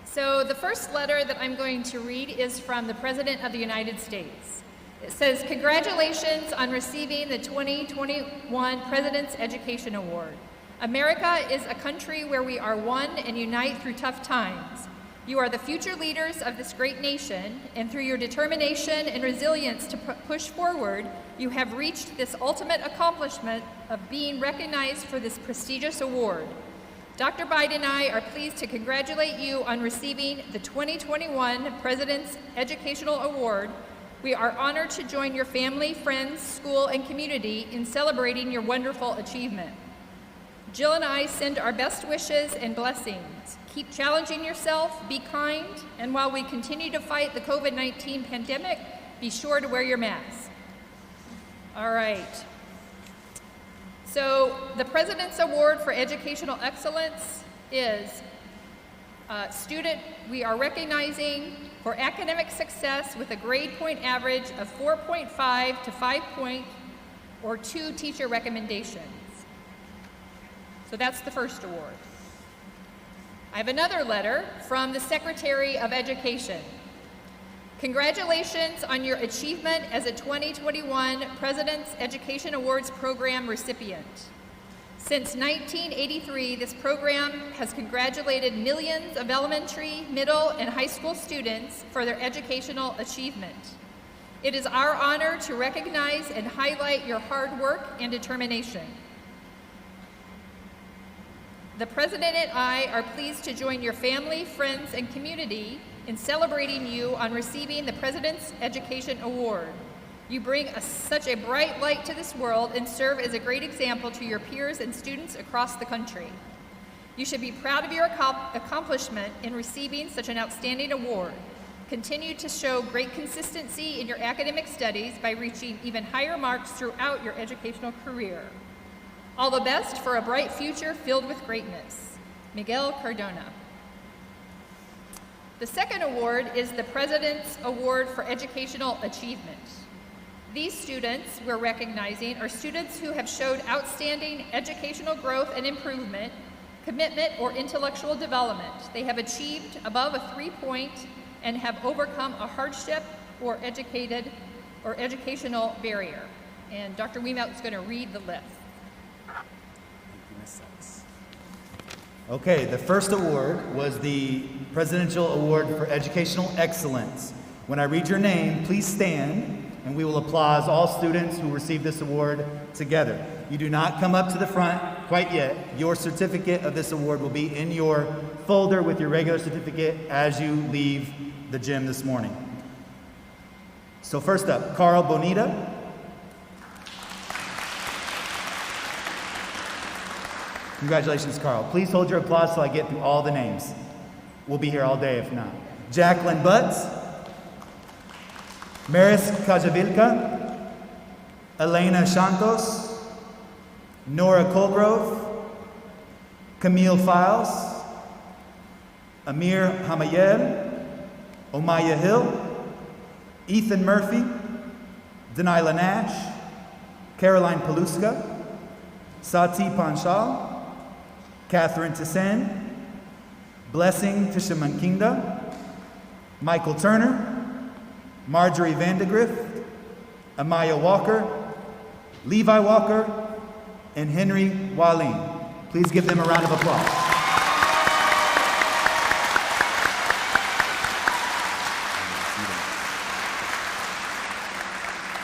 So the first letter that I'm going to read is from the President of the United States. It says, "Congratulations on receiving the 2021 President's Education Award. America is a country where we are one and unite through tough times. You are the future leaders of this great nation, and through your determination and resilience to push forward, you have reached this ultimate accomplishment of being recognized for this prestigious award. Dr. Biden and I are pleased to congratulate you on receiving the 2021 President's Educational Award. We are honored to join your family, friends, school, and community in celebrating your wonderful achievement. Jill and I send our best wishes and blessings. Keep challenging yourself, be kind, and while we continue to fight the COVID-19 pandemic, be sure to wear your mask." All right. So the President's Award for Educational Excellence is student we are recognizing for academic success with a grade point average of 4.5 to 5 point or 2 teacher recommendations. So that's the first award. I have another letter from the Secretary of Education. Congratulations on your achievement as a 2021 President's Education Awards Program recipient. Since 1983, this program has congratulated millions of elementary, middle, and high school students for their educational achievement. It is our honor to recognize and highlight your hard work and determination. The President and I are pleased to join your family, friends, and community in celebrating you on receiving the President's Education Award. You bring such a bright light to this world and serve as a great example to your peers and students across the country. You should be proud of your accomplishment in receiving such an outstanding award. Continue to show great consistency in your academic studies by reaching even higher marks throughout your educational career. All the best for a bright future filled with greatness. Miguel Cardona. The second award is the President's Award for Educational Achievement. These students we're recognizing are students who have showed outstanding educational growth and improvement, commitment, or intellectual development. They have achieved above a 3-point and have overcome a hardship or educational barrier. And Dr. Weemout is going to read the list. Okay, the first award was the Presidential Award for Educational Excellence. When I read your name, please stand, and we will applaud all students who receive this award together. You do not come up to the front quite yet. Your certificate of this award will be in your folder with your regular certificate as you leave the gym this morning. So first up, Carl Bonita. Congratulations, Carl. Please hold your applause till I get through all the names. We'll be here all day if not. Jacqueline Butts, Maris Kajavilka, Elena Santos, Nora Colgrove, Camille Files, Amir Hamayel, Omaya Hill, Ethan Murphy, Denila Nash, Caroline Paluska, Sati Panchal, Catherine Tissen, Blessing Tishamankinda, Michael Turner, Marjorie Vandegrift, Amaya Walker, Levi Walker, and Henry Walling. Please give them a round of applause.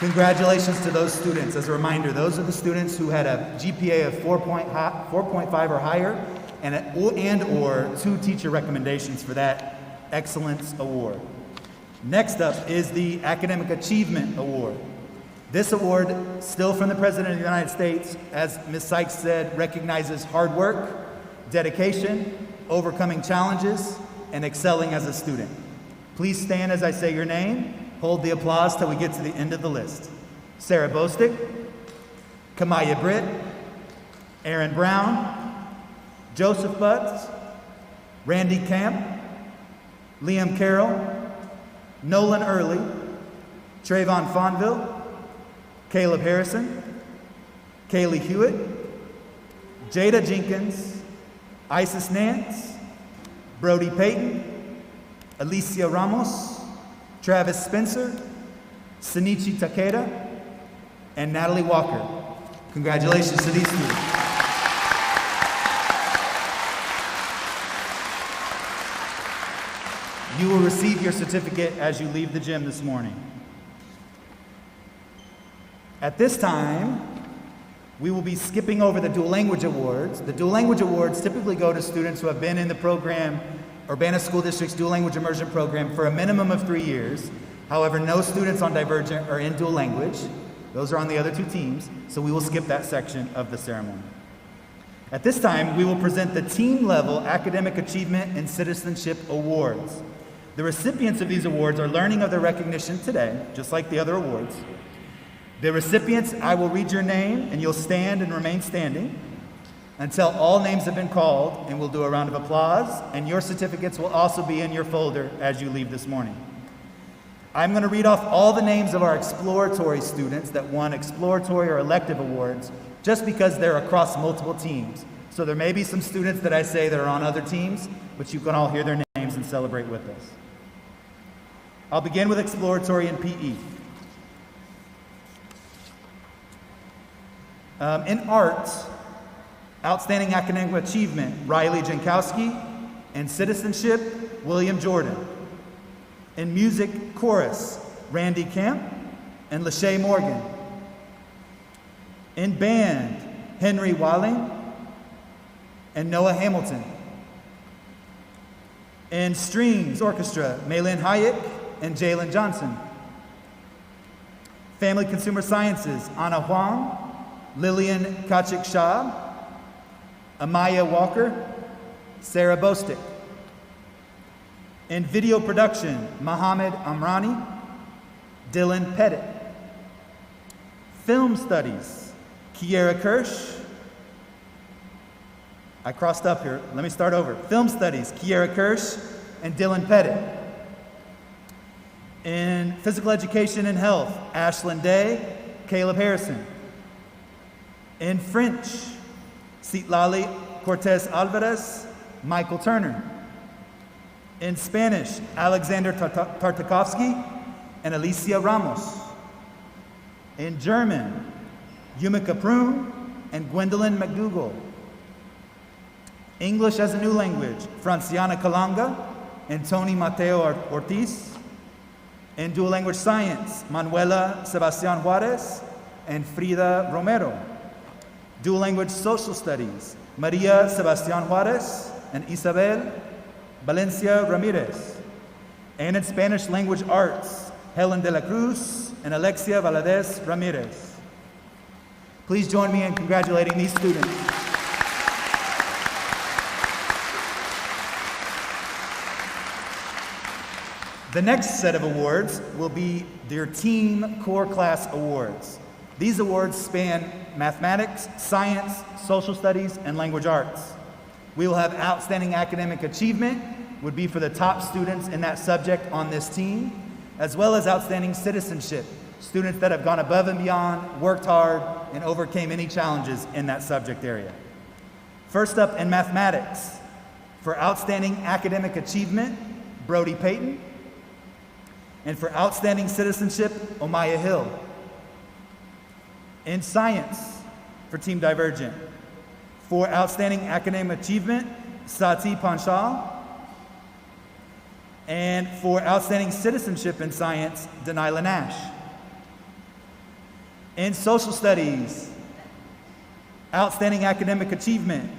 Congratulations to those students. As a reminder, those are the students who had a GPA of 4.5 or higher and or 2 teacher recommendations for that Excellence Award. Next up is the Academic Achievement Award. This award, still from the President of the United States, as Ms. Sykes said, recognizes hard work, dedication, overcoming challenges, and excelling as a student. Please stand as I say your name. Hold the applause till we get to the end of the list. Sarah Bostick, Kamaya Britt, Aaron Brown, Joseph Butts, Randy Camp, Liam Carroll, Nolan Early, Trayvon Fonville, Caleb Harrison, Kaylee Hewitt, Jada Jenkins, Isis Nance, Brody Payton, Alicia Ramos, Travis Spencer, Sinichi Takeda, and Natalie Walker. Congratulations to these students. You will receive your certificate as you leave the gym this morning. At this time, we will be skipping over the Dual Language Awards. The Dual Language Awards typically go to students who have been in the program, Urbana School District's Dual Language Immersion Program, for a minimum of 3 years. However, no students on Divergent are in dual language. Those are on the other 2 teams, so we will skip that section of the ceremony. At this time, we will present the team-level Academic Achievement and Citizenship Awards. The recipients of these awards are learning of their recognition today, just like the other awards. The recipients, I will read your name, and you'll stand and remain standing until all names have been called, and we'll do a round of applause, and your certificates will also be in your folder as you leave this morning. I'm going to read off all the names of our exploratory students that won exploratory or elective awards, just because they're across multiple teams. So there may be some students that I say that are on other teams, but you can all hear their names and celebrate with us. I'll begin with exploratory and PE. In art, outstanding academic achievement, Riley Jankowski, and citizenship, William Jordan. In music, chorus, Randy Camp and Lachey Morgan. In band, Henry Walling and Noah Hamilton. In strings, orchestra, Maylin Hayek and Jalen Johnson. Family Consumer Sciences, Anna Huang, Lillian Kachik-Shah, Amaya Walker, Sarah Bostick. In video production, Mohammed Amrani, Dylan Pettit. Film studies, Kiera Kirsch. I crossed up here. Let me start over. Film studies, Kiera Kirsch and Dylan Pettit. In physical education and health, Ashlyn Day, Caleb Harrison. In French, Citlali Cortez Alvarez, Michael Turner. In Spanish, Alexander Tartakovsky and Alicia Ramos. In German, Yumika Prun and Gwendolyn McDougall. English as a new language, Franciana Kalanga and Tony Mateo Ortiz. In dual language science, Manuela Sebastian Juarez and Frida Romero. Dual language social studies, Maria Sebastian Juarez and Isabel Valencia Ramirez. And in Spanish language arts, Helen de la Cruz and Alexia Valadez Ramirez. Please join me in congratulating these students. The next set of awards will be their Team Core Class Awards. These awards span mathematics, science, social studies, and language arts. We will have outstanding academic achievement, would be for the top students in that subject on this team, as well as outstanding citizenship, students that have gone above and beyond, worked hard, and overcame any challenges in that subject area. First up in mathematics, for outstanding academic achievement, Brody Payton, and for outstanding citizenship, Omaya Hill. In science, for Team Divergent, for outstanding academic achievement, Sati Panchal, and for outstanding citizenship in science, Denila Nash. In social studies, outstanding academic achievement,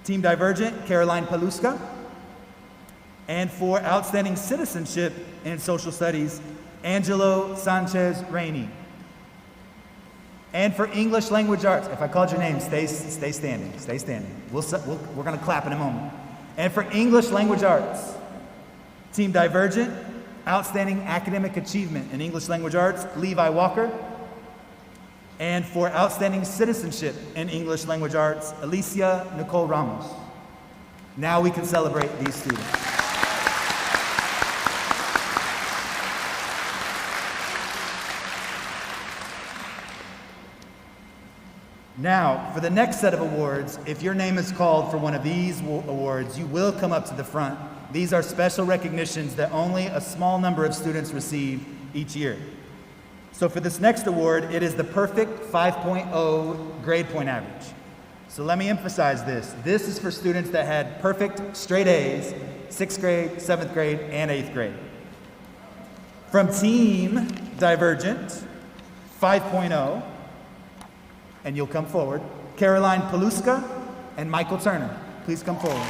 Team Divergent, Caroline Paluska. And for outstanding citizenship in social studies, Angelo Sanchez Rainey. And for English language arts, if I called your name, stay standing, stay standing. We're gonna clap in a moment. And for English language arts, Team Divergent, outstanding academic achievement in English language arts, Levi Walker. And for outstanding citizenship in English language arts, Alicia Nicole Ramos. Now we can celebrate these students. Now, for the next set of awards, if your name is called for one of these awards, you will come up to the front. These are special recognitions that only a small number of students receive each year. So for this next award, it is the perfect 5.0 grade point average. So let me emphasize this. This is for students that had perfect straight A's, 6th grade, 7th grade, and 8th grade. From Team Divergent, 5.0, and you'll come forward, Caroline Paluska and Michael Turner. Please come forward.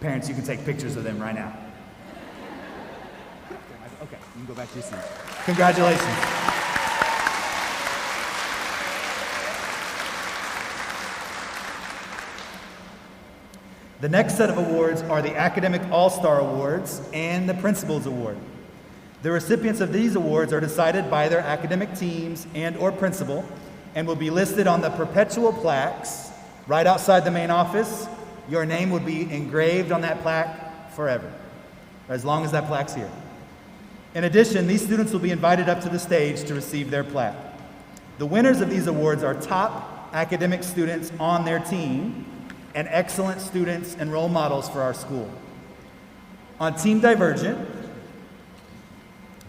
Parents, you can take pictures of them right now. Okay, you can go back to your seat. Congratulations. The next set of awards are the Academic All-Star Awards and the Principals Award. The recipients of these awards are decided by their academic teams and/or principal and will be listed on the perpetual plaques right outside the main office. Your name would be engraved on that plaque forever, as long as that plaque's here. In addition, these students will be invited up to the stage to receive their plaque. The winners of these awards are top academic students on their team and excellent students and role models for our school. On Team Divergent,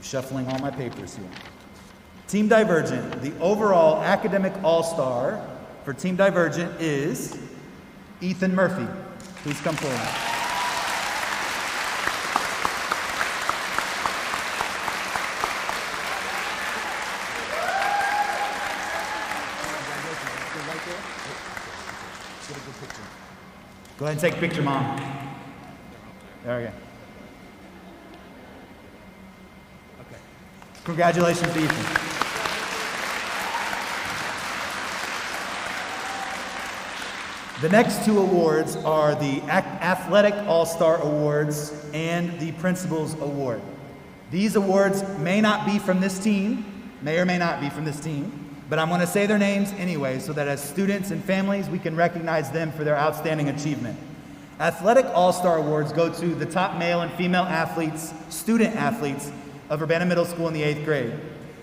shuffling all my papers here. Team Divergent, the overall academic all-star for Team Divergent is Ethan Murphy. Please come forward. Go ahead and take a picture, Mom. There we go. Okay. Congratulations to Ethan. The next two awards are the Athletic All-Star Awards and the Principals Award. These awards may not be from this team, may or may not be from this team, but I'm going to say their names anyway so that as students and families, we can recognize them for their outstanding achievement. Athletic All-Star Awards go to the top male and female athletes, student athletes of Urbana Middle School in the 8th grade.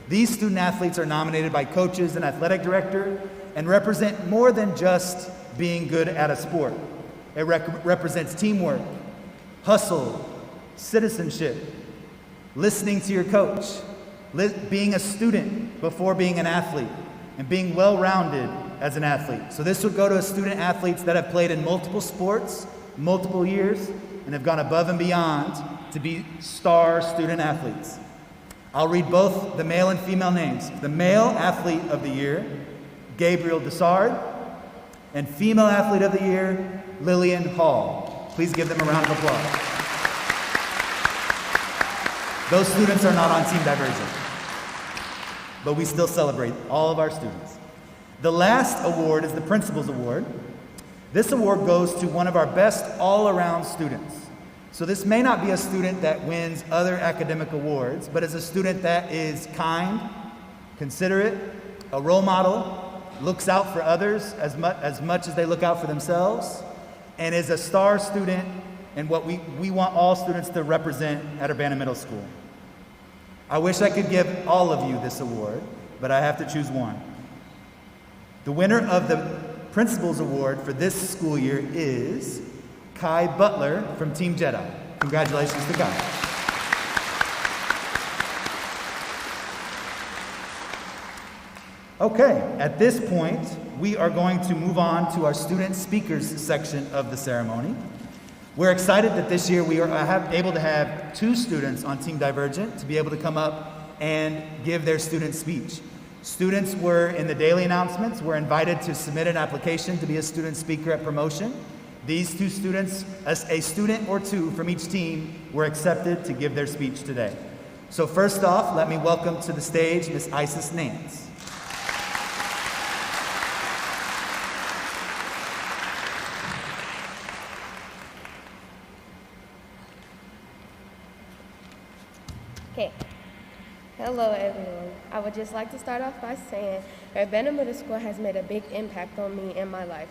These student athletes are nominated by coaches and athletic director and represent more than just being good at a sport. It represents teamwork, hustle, citizenship, listening to your coach, being a student before being an athlete, and being well-rounded as an athlete. So this would go to student athletes that have played in multiple sports, multiple years, and have gone above and beyond to be star student athletes. I'll read both the male and female names. The male athlete of the year, Gabriel Dessard, and female athlete of the year, Lillian Hall. Please give them a round of applause. Those students are not on Team Divergent, but we still celebrate all of our students. The last award is the Principals Award. This award goes to one of our best all-around students. So this may not be a student that wins other academic awards, but is a student that is kind, considerate, a role model, looks out for others as much as they look out for themselves, and is a star student in what we want all students to represent at Urbana Middle School. I wish I could give all of you this award, but I have to choose one. The winner of the Principal's Award for this school year is Kai Butler from Team Jedi. Congratulations to Kai. Okay, at this point, we are going to move on to our student speakers section of the ceremony. We're excited that this year we are able to have 2 students on Team Divergent to be able to come up and give their student speech. Students were, in the daily announcements, were invited to submit an application to be a student speaker at promotion. These 2 students, a student or 2 from each team, were accepted to give their speech today. So first off, let me welcome to the stage Ms. Isis Nance. Okay. Hello, everyone. I would just like to start off by saying Urbana Middle School has made a big impact on me and my life.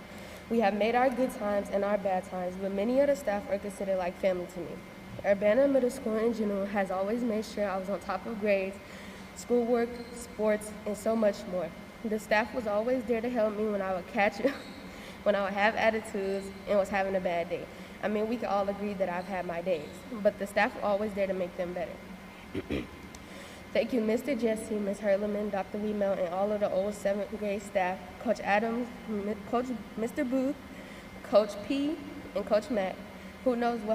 We have made our good times and our bad times, but many of the staff are considered like family to me. Urbana Middle School in general has always made sure I was on top of grades, schoolwork, sports, and so much more. The staff was always there to help me when I would when I would have attitudes and was having a bad day. I mean, we can all agree that I've had my days, but the staff were always there to make them better. Thank you, Mr. Jesse, Ms. Hurleman, Dr. Weemel, and all of the old 7th grade staff, Coach Adams, Coach Mr. Booth, Coach P, and Coach Matt. Who knows who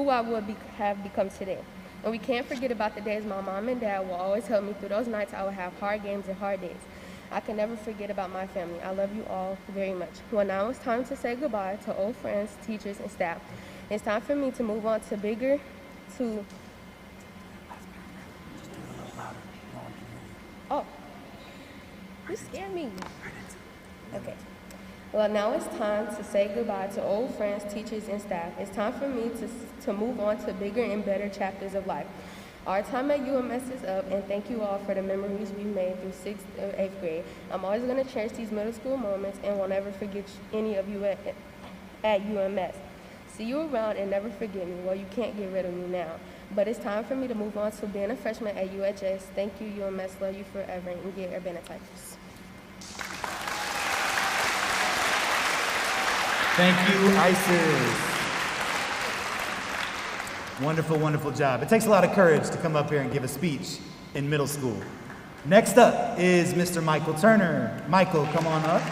I would have become today. And we can't forget about the days my mom and dad will always help me through those nights I would have hard games and hard days. I can never forget about my family. I love you all very much. Well, now it's time to say goodbye to old friends, teachers, and staff. It's time for me to move on to Oh, you scared me. Okay. Well, now it's time to say goodbye to old friends, teachers, and staff. It's time for me to move on to bigger and better chapters of life. Our time at UMS is up, and thank you all for the memories we made through 6th or 8th grade. I'm always going to cherish these middle school moments and will never forget any of you at UMS. See you around and never forget me. Well, you can't get rid of me now. But it's time for me to move on to being a freshman at UHS. Thank you, UMS. Love you forever. And get Urbana Tigers. Thank you, Isis. Wonderful, wonderful job. It takes a lot of courage to come up here and give a speech in middle school. Next up is Mr. Michael Turner. Michael, come on up.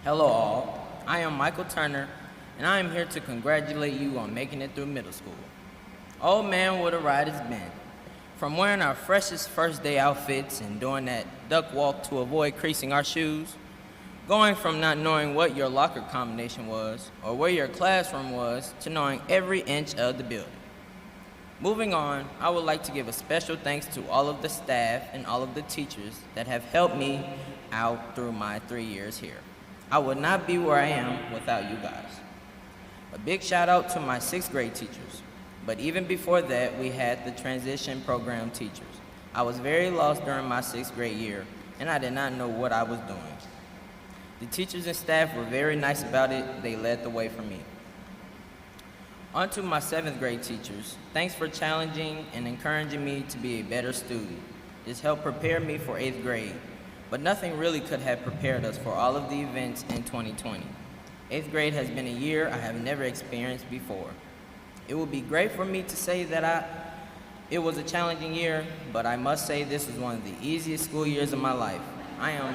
Hello all, I am Michael Turner, and I am here to congratulate you on making it through middle school. Oh man, what a ride it's been. From wearing our freshest first day outfits and doing that duck walk to avoid creasing our shoes, going from not knowing what your locker combination was or where your classroom was to knowing every inch of the building. Moving on, I would like to give a special thanks to all of the staff and all of the teachers that have helped me out through my 3 years here. I would not be where I am without you guys. A big shout out to my 6th grade teachers. But even before that, we had the transition program teachers. I was very lost during my 6th grade year, and I did not know what I was doing. The teachers and staff were very nice about it. They led the way for me. On to my 7th grade teachers. Thanks for challenging and encouraging me to be a better student. This helped prepare me for 8th grade. But nothing really could have prepared us for all of the events in 2020. 8th grade has been a year I have never experienced before. It would be great for me to say that it was a challenging year, but I must say this was one of the easiest school years of my life. I am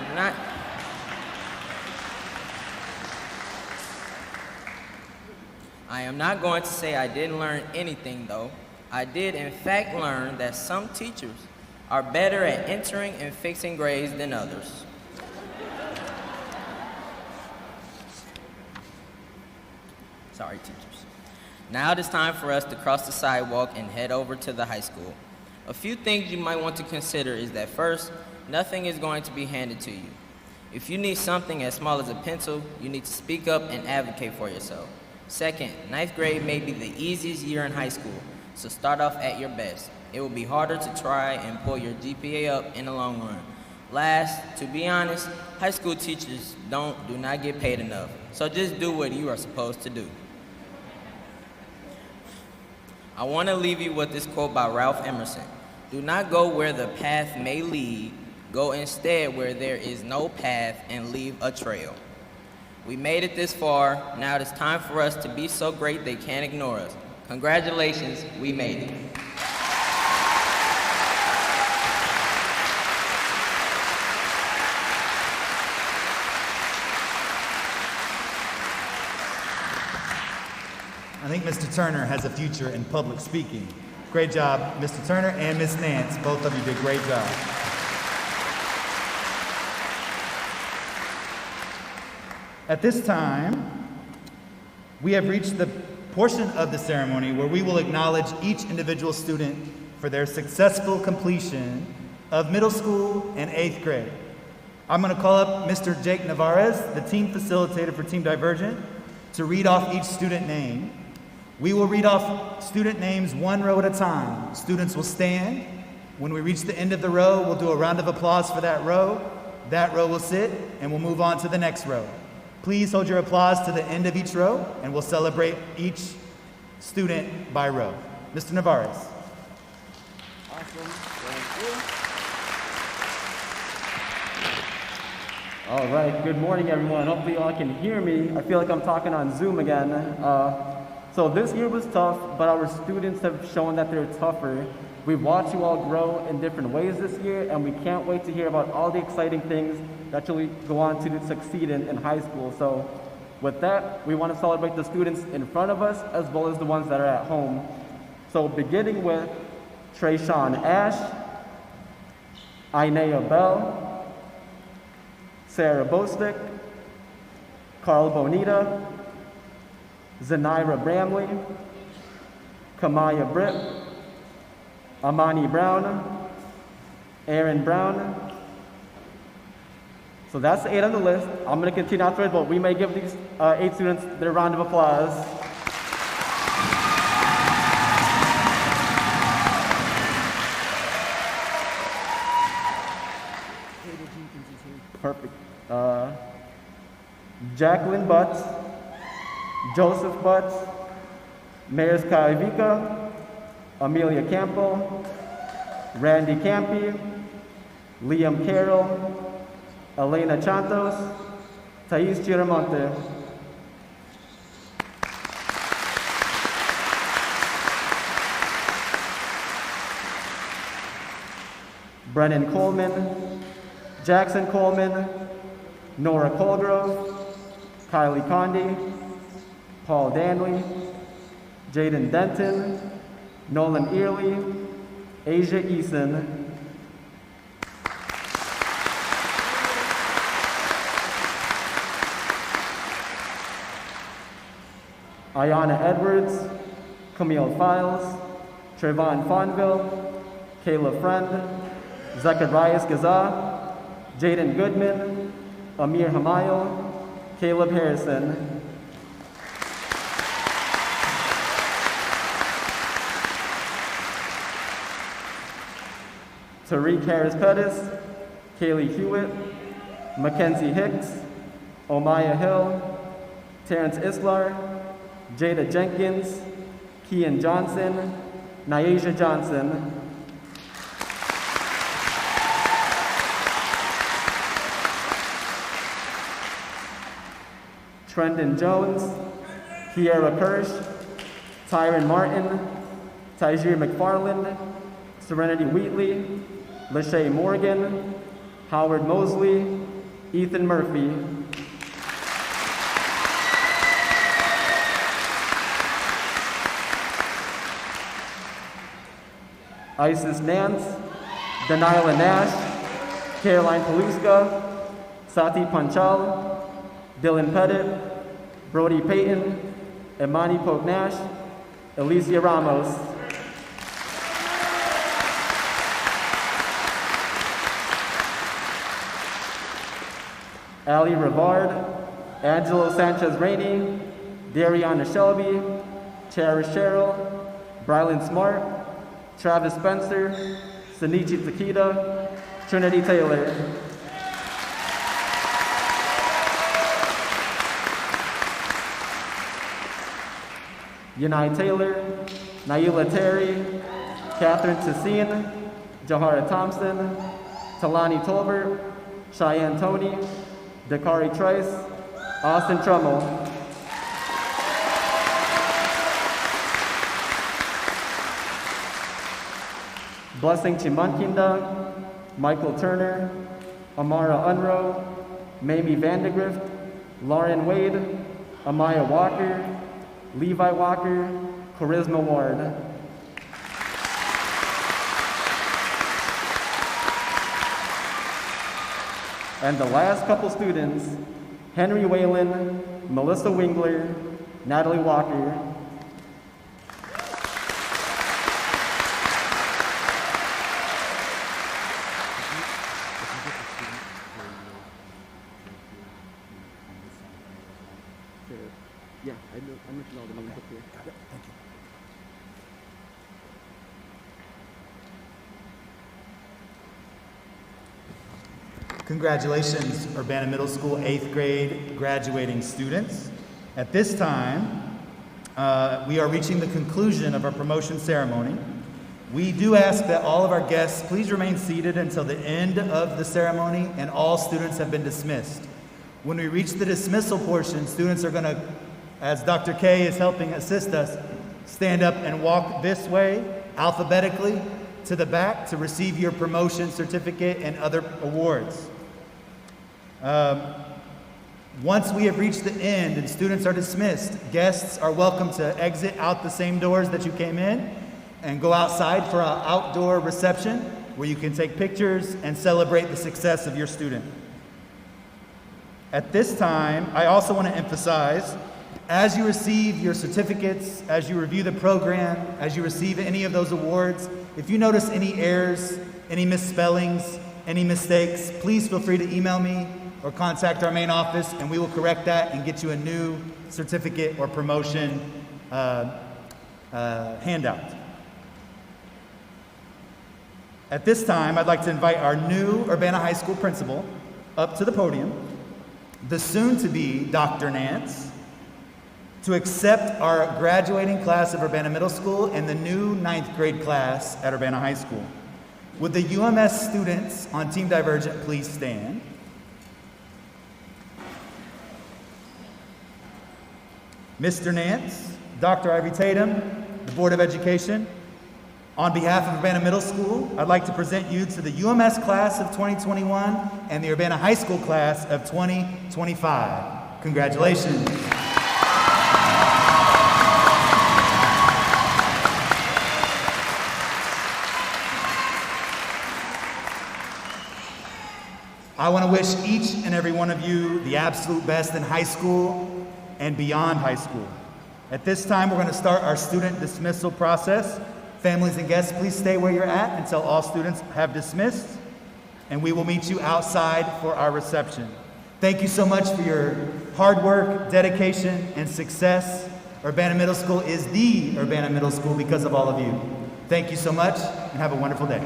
not going to say I didn't learn anything though. I did in fact learn that some teachers are better at entering and fixing grades than others. Sorry, teachers. Now it is time for us to cross the sidewalk and head over to the high school. A few things you might want to consider is that first, nothing is going to be handed to you. If you need something as small as a pencil, you need to speak up and advocate for yourself. Second, ninth grade may be the easiest year in high school, so start off at your best. It will be harder to try and pull your GPA up in the long run. Last, to be honest, high school teachers do not get paid enough, so just do what you are supposed to do. I want to leave you with this quote by Ralph Emerson. Do not go where the path may lead, go instead where there is no path and leave a trail. We made it this far, now it is time for us to be so great they can't ignore us. Congratulations, we made it. I think Mr. Turner has a future in public speaking. Great job, Mr. Turner and Ms. Nance. Both of you did a great job. At this time, we have reached the portion of the ceremony where we will acknowledge each individual student for their successful completion of middle school and 8th grade. I'm going to call up Mr. Jake Navarez, the team facilitator for Team Divergent, to read off each student name. We will read off student names one row at a time. Students will stand. When we reach the end of the row, we'll do a round of applause for that row. That row will sit, and we'll move on to the next row. Please hold your applause to the end of each row, and we'll celebrate each student by row. Mr. Navarez. Awesome. Thank you. All right. Good morning, everyone. Hopefully, y'all can hear me. I feel like I'm talking on Zoom again. So this year was tough, but our students have shown that they're tougher. We've watched you all grow in different ways this year, and we can't wait to hear about all the exciting things that you'll go on to succeed in high school. So with that, we want to celebrate the students in front of us as well as the ones that are at home. So beginning with Trayshawn Ash, Ainea Bell, Sarah Bostick, Carl Bonita, Zanira Bramley, Kamaya Britt, Amani Brown, Aaron Brown. So that's the 8 on the list. I'm going to continue afterwards, but we may give these 8 students their round of applause. Perfect. Jacqueline Butts, Joseph Butts, Maris Kaivika, Amelia Campo, Randy Campi, Liam Carroll, Elena Chantos, Thais Chiramonte. Brennan Coleman, Jackson Coleman, Nora Colgrove, Kylie Condi, Paul Danley, Jaden Denton, Nolan Early, Asia Eason, Ayana Edwards, Camille Files, Trayvon Fonville, Kayla Friend, Zacharias Gaza, Jaden Goodman, Amir Hamayo, Caleb Harrison. Tariq Harris Pettis, Kaylee Hewitt, Mackenzie Hicks, Omaya Hill, Terrence Islar, Jada Jenkins, Kian Johnson, Nyasia Johnson. Trendon Jones, Kiera Kirsch, Tyron Martin, Tyjir McFarland, Serenity Wheatley, Lachey Morgan, Howard Mosley, Ethan Murphy. Isis Nance, Daniela Nash, Caroline Paluska, Sati Panchal, Dylan Pettit, Brody Payton, Imani Pope Nash, Alicia Ramos. Ali Rivard, Angelo Sanchez Rainey, Dariana Shelby, Cherish Cheryl, Brylan Smart, Travis Spencer, Sanichi Takita, Trinity Taylor. Yanai Taylor, Naila Terry, Catherine Tassine, Jahara Thompson, Talani Tolbert, Cheyenne Tony, Dakari Trice, Austin Trummel. Blessing Chimankinda, Michael Turner, Amara Unrow, Mamie Vandegrift, Lauren Wade, Amaya Walker, Levi Walker, Charisma Ward. And the last couple students, Henry Whalen, Melissa Wingler, Natalie Walker. Yeah, I mentioned all the names up here. Got it. Thank you. Congratulations, Urbana Middle School 8th grade graduating students. At this time, we are reaching the conclusion of our promotion ceremony. We do ask that all of our guests please remain seated until the end of the ceremony and all students have been dismissed. When we reach the dismissal portion, students are going to, as Dr. K is helping assist us, stand up and walk this way, alphabetically, to the back to receive your promotion certificate and other awards. Once we have reached the end and students are dismissed, guests are welcome to exit out the same doors that you came in and go outside for our outdoor reception where you can take pictures and celebrate the success of your student. At this time, I also want to emphasize, as you receive your certificates, as you review the program, as you receive any of those awards, if you notice any errors, any misspellings, any mistakes, please feel free to email me or contact our main office and we will correct that and get you a new certificate or promotion handout. At this time, I'd like to invite our new Urbana High School principal up to the podium, the soon-to-be Dr. Nance, to accept our graduating class of Urbana Middle School and the new 9th grade class at Urbana High School. Would the UMS students on Team Divergent please stand? Mr. Nance, Dr. Ivy Tatum, the Board of Education, on behalf of Urbana Middle School, I'd like to present you to the UMS class of 2021 and the Urbana High School class of 2025. Congratulations. I want to wish each and every one of you the absolute best in high school and beyond high school. At this time, we're going to start our student dismissal process. Families and guests, please stay where you're at until all students have dismissed, and we will meet you outside for our reception. Thank you so much for your hard work, dedication, and success. Urbana Middle School is the Urbana Middle School because of all of you. Thank you so much, and have a wonderful day.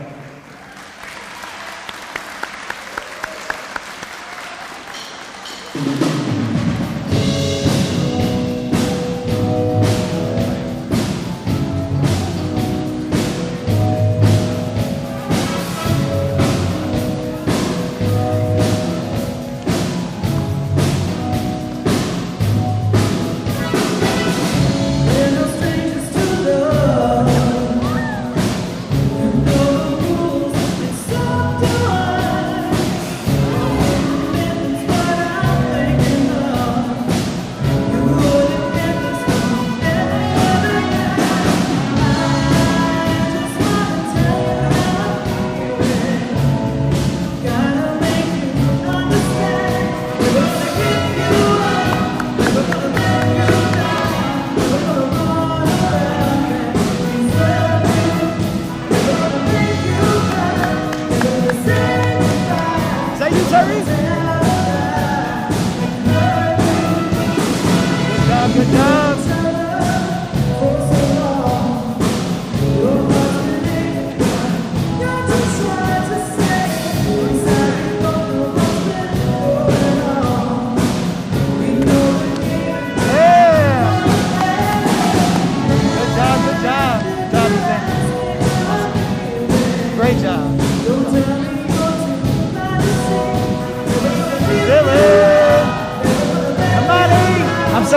We're no strangers to love. You know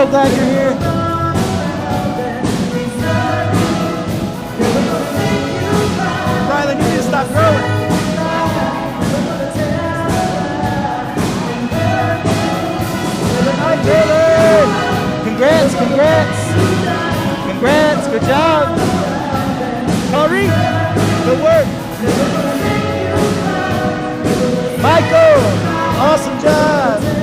so glad you're here. Rylan, you need to stop growing. Hi, Taylor. Congrats, congrats. Congrats, good job. Corey, good work. Michael, awesome job.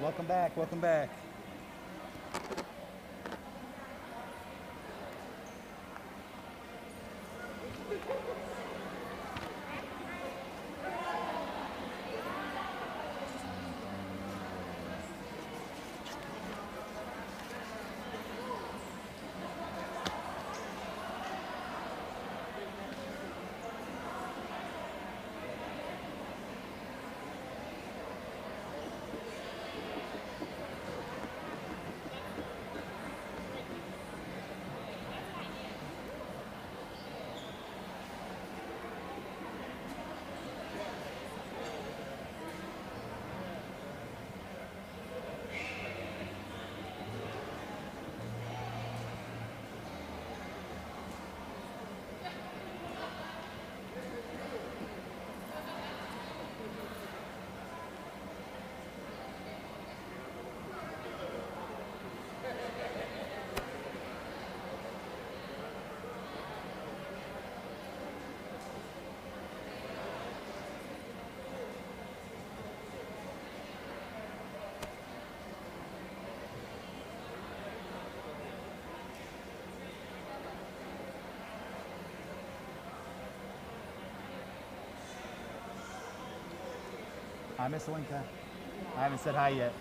Welcome back, welcome back. Hi, Miss Linka. I haven't said hi yet.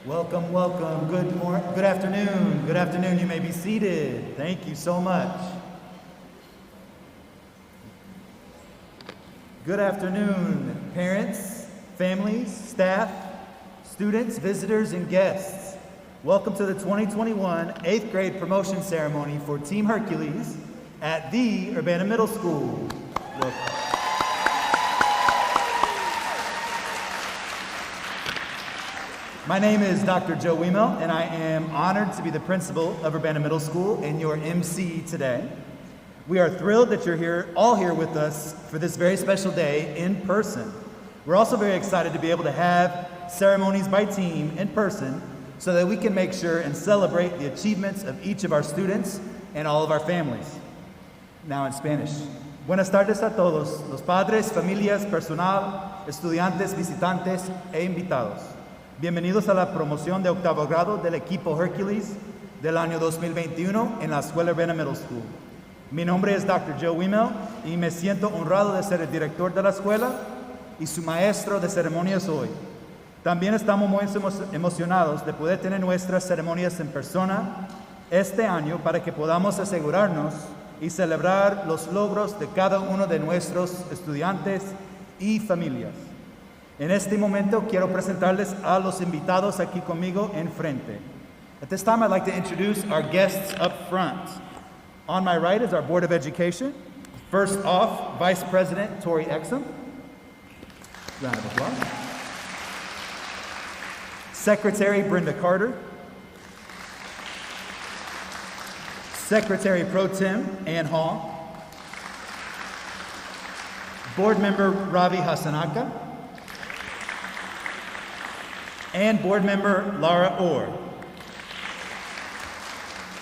Welcome, welcome. Good afternoon. Good afternoon. You may be seated. Thank you so much. Good afternoon, parents, families, staff, students, visitors, and guests. Welcome to the 2021 8th grade promotion ceremony for Team Hercules at the Urbana Middle School. Welcome. My name is Dr. Joe Wiemel, and I am honored to be the principal of Urbana Middle School and your MC today. We are thrilled that you're all here with us for this very special day in person. We're also very excited to be able to have ceremonies by team in person so that we can make sure and celebrate the achievements of each of our students and all of our families. Now in Spanish. Buenas tardes a todos, los padres, familias, personal, estudiantes, visitantes e invitados. Bienvenidos a la promoción de octavo grado del equipo Hercules del año 2021 en la Escuela Urbana Middle School. Mi nombre es Dr. Joe Wiemel y me siento honrado de ser el director de la escuela y su maestro de ceremonias hoy. También estamos muy emocionados de poder tener nuestras ceremonias en persona este año para que podamos asegurarnos y celebrar los logros de cada uno de nuestros estudiantes y familias. En este momento quiero presentarles a los invitados aquí conmigo enfrente. At this time I'd like to introduce our guests up front. On my right is our Board of Education. First off, Vice President Tori Exum. Round of applause. Secretary Brenda Carter. Secretary Pro Tem Ann Hall. Board Member Ravi Hasanaka. And Board Member Lara Orr.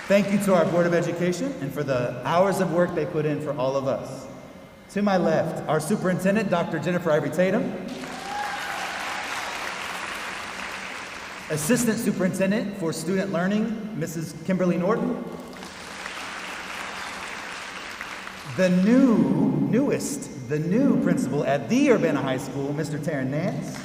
Thank you to our Board of Education and for the hours of work they put in for all of us. To my left, our Superintendent, Dr. Jennifer Ivory Tatum. Assistant Superintendent for Student Learning, Mrs. Kimberly Norton. The new principal at the Urbana High School, Mr. Taryn Nance.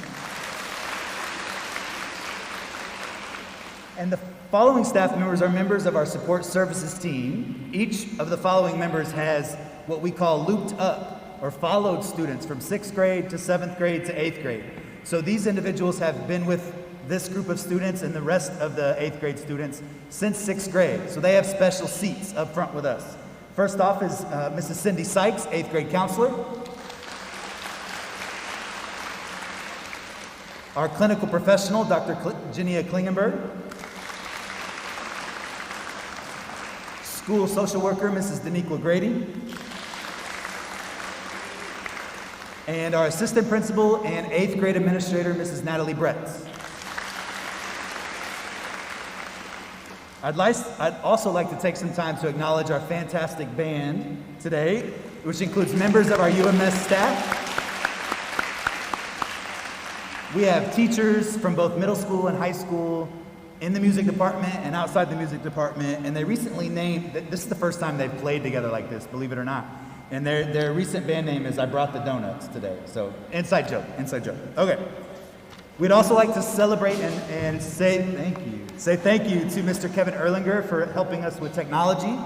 And the following staff members are members of our support services team. Each of the following members has what we call looped up or followed students from 6th grade to 7th grade to 8th grade. So these individuals have been with this group of students and the rest of the 8th grade students since 6th grade. So they have special seats up front with us. First off is Mrs. Cindy Sykes, 8th grade counselor. Our clinical professional, Dr. Ginia Klingenberg. School social worker, Mrs. Daniqua Grady. And our assistant principal and 8th grade administrator, Mrs. Natalie Bretz. I'd also like to take some time to acknowledge our fantastic band today, which includes members of our UMS staff. We have teachers from both middle school and high school in the music department and outside the music department, and they recently named, this is the first time they've played together like this, believe it or not, and their recent band name is I Brought the Donuts today, so inside joke. Okay. We'd also like to celebrate and say thank you to Mr. Kevin Erlinger for helping us with technology.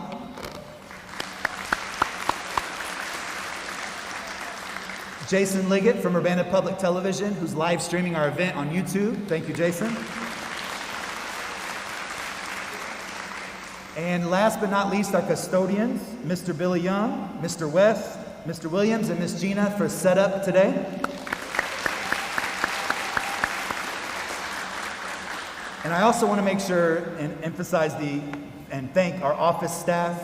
Jason Liggett from Urbana Public Television, who's live streaming our event on YouTube. Thank you, Jason. And last but not least, our custodians, Mr. Billy Young, Mr. West, Mr. Williams, and Miss Gina for setup today. And I also want to make sure and emphasize and thank our office staff.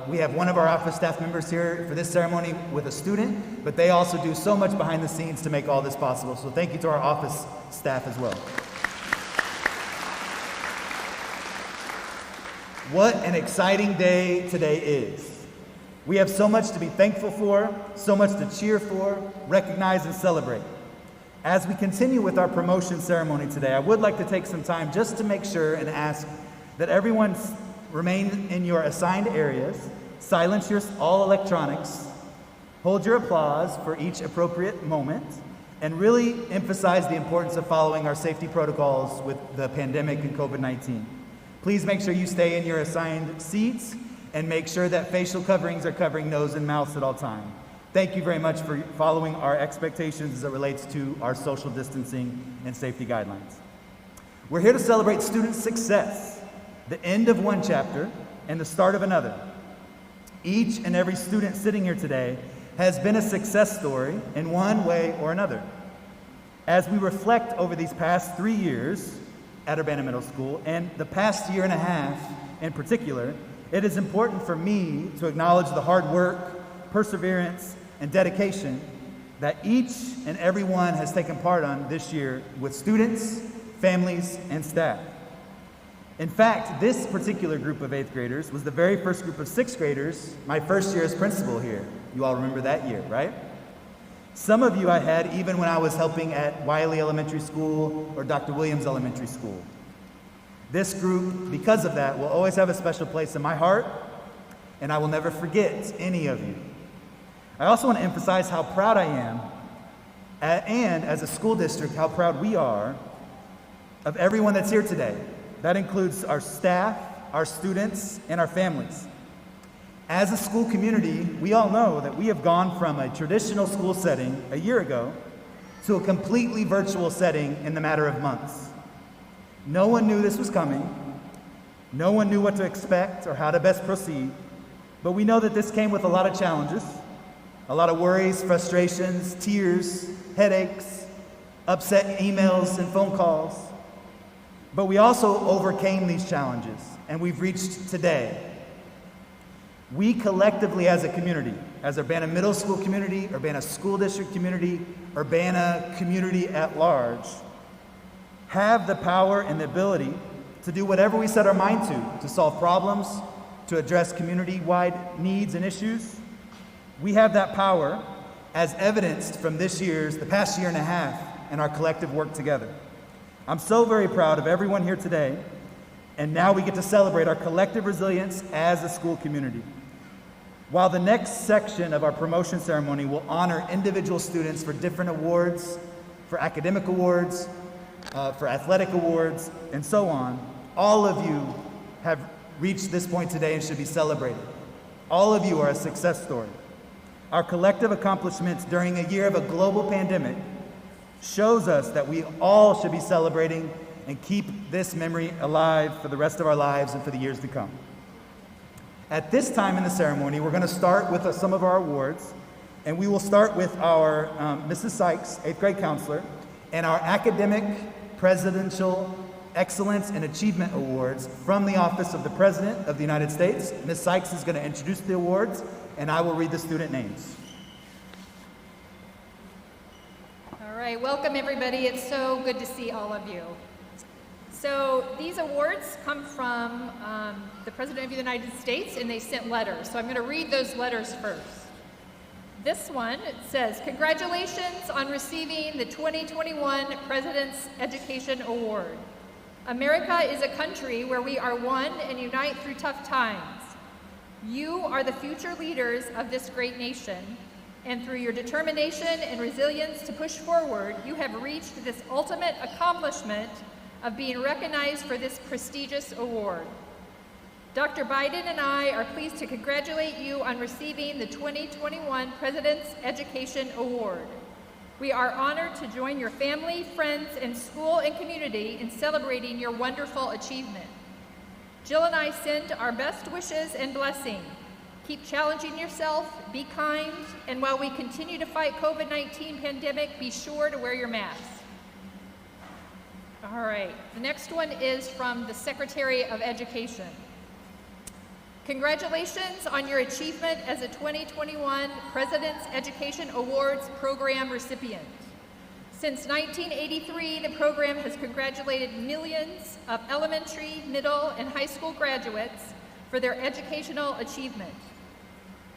We have one of our office staff members here for this ceremony with a student, but they also do so much behind the scenes to make all this possible. So thank you to our office staff as well. What an exciting day today is. We have so much to be thankful for, so much to cheer for, recognize, and celebrate. As we continue with our promotion ceremony today, I would like to take some time just to make sure and ask that everyone remain in your assigned areas, silence all electronics, hold your applause for each appropriate moment, and really emphasize the importance of following our safety protocols with the pandemic and COVID-19. Please make sure you stay in your assigned seats and make sure that facial coverings are covering nose and mouth at all times. Thank you very much for following our expectations as it relates to our social distancing and safety guidelines. We're here to celebrate student success, the end of one chapter and the start of another. Each and every student sitting here today has been a success story in one way or another. As we reflect over these past 3 years at Urbana Middle School, and the past year and a half in particular, it is important for me to acknowledge the hard work, perseverance, and dedication that each and every one has taken part on this year with students, families, and staff. In fact, this particular group of 8th graders was the very first group of 6th graders my first year as principal here. You all remember that year, right? Some of you I had even when I was helping at Wiley Elementary School or Dr. Williams Elementary School. This group, because of that, will always have a special place in my heart, and I will never forget any of you. I also want to emphasize how proud I am, and as a school district, how proud we are of everyone that's here today. That includes our staff, our students, and our families. As a school community, we all know that we have gone from a traditional school setting a year ago to a completely virtual setting in the matter of months. No one knew this was coming. No one knew what to expect or how to best proceed. But we know that this came with a lot of challenges, a lot of worries, frustrations, tears, headaches, upset emails and phone calls. But we also overcame these challenges, and we've reached today. We collectively as a community, as Urbana Middle School community, Urbana School District community, Urbana community at large, have the power and the ability to do whatever we set our mind to solve problems, to address community-wide needs and issues. We have that power as evidenced from the past year and a half, and our collective work together. I'm so very proud of everyone here today, and now we get to celebrate our collective resilience as a school community. While the next section of our promotion ceremony will honor individual students for different awards, for academic awards, for athletic awards, and so on, all of you have reached this point today and should be celebrated. All of you are a success story. Our collective accomplishments during a year of a global pandemic shows us that we all should be celebrating and keep this memory alive for the rest of our lives and for the years to come. At this time in the ceremony, we're going to start with some of our awards, and we will start with our Mrs. Sykes, 8th grade counselor, and our academic, presidential, excellence, and achievement awards from the Office of the President of the United States. Ms. Sykes is going to introduce the awards, and I will read the student names. All right, welcome everybody. It's so good to see all of you. So these awards come from the President of the United States, and they sent letters. So I'm going to read those letters first. This one, it says, "Congratulations on receiving the 2021 President's Education Award. America is a country where we are one and unite through tough times. You are the future leaders of this great nation, and through your determination and resilience to push forward, you have reached this ultimate accomplishment of being recognized for this prestigious award. Dr. Biden and I are pleased to congratulate you on receiving the 2021 President's Education Award. We are honored to join your family, friends, and school and community in celebrating your wonderful achievement. Jill and I send our best wishes and blessing. Keep challenging yourself, be kind, and while we continue to fight COVID-19 pandemic, be sure to wear your mask." All right, the next one is from the Secretary of Education. "Congratulations on your achievement as a 2021 President's Education Awards Program recipient. Since 1983, the program has congratulated millions of elementary, middle, and high school graduates for their educational achievement.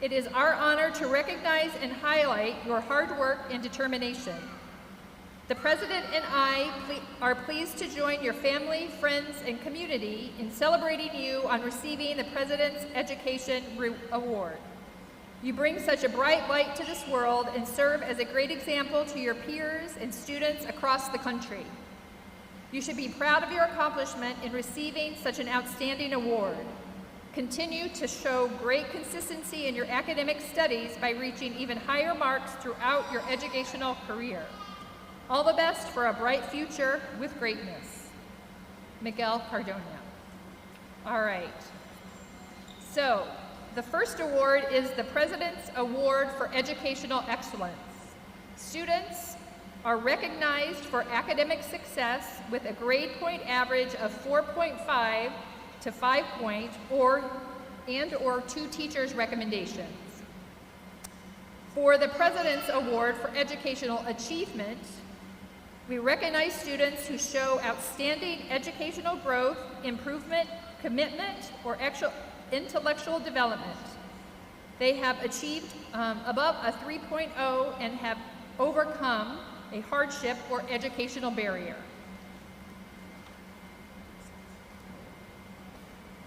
It is our honor to recognize and highlight your hard work and determination. The President and I are pleased to join your family, friends, and community in celebrating you on receiving the President's Education Award. You bring such a bright light to this world and serve as a great example to your peers and students across the country. You should be proud of your accomplishment in receiving such an outstanding award. Continue to show great consistency in your academic studies by reaching even higher marks throughout your educational career. All the best for a bright future with greatness. Miguel Cardona." All right. So The first award is the President's Award for Educational Excellence. Students are recognized for academic success with a grade point average of 4.5 to 5 point or 2 teachers' recommendations. For the President's Award for Educational Achievement, we recognize students who show outstanding educational growth, improvement, commitment, or intellectual development. They have achieved above a 3.0 and have overcome a hardship or educational barrier.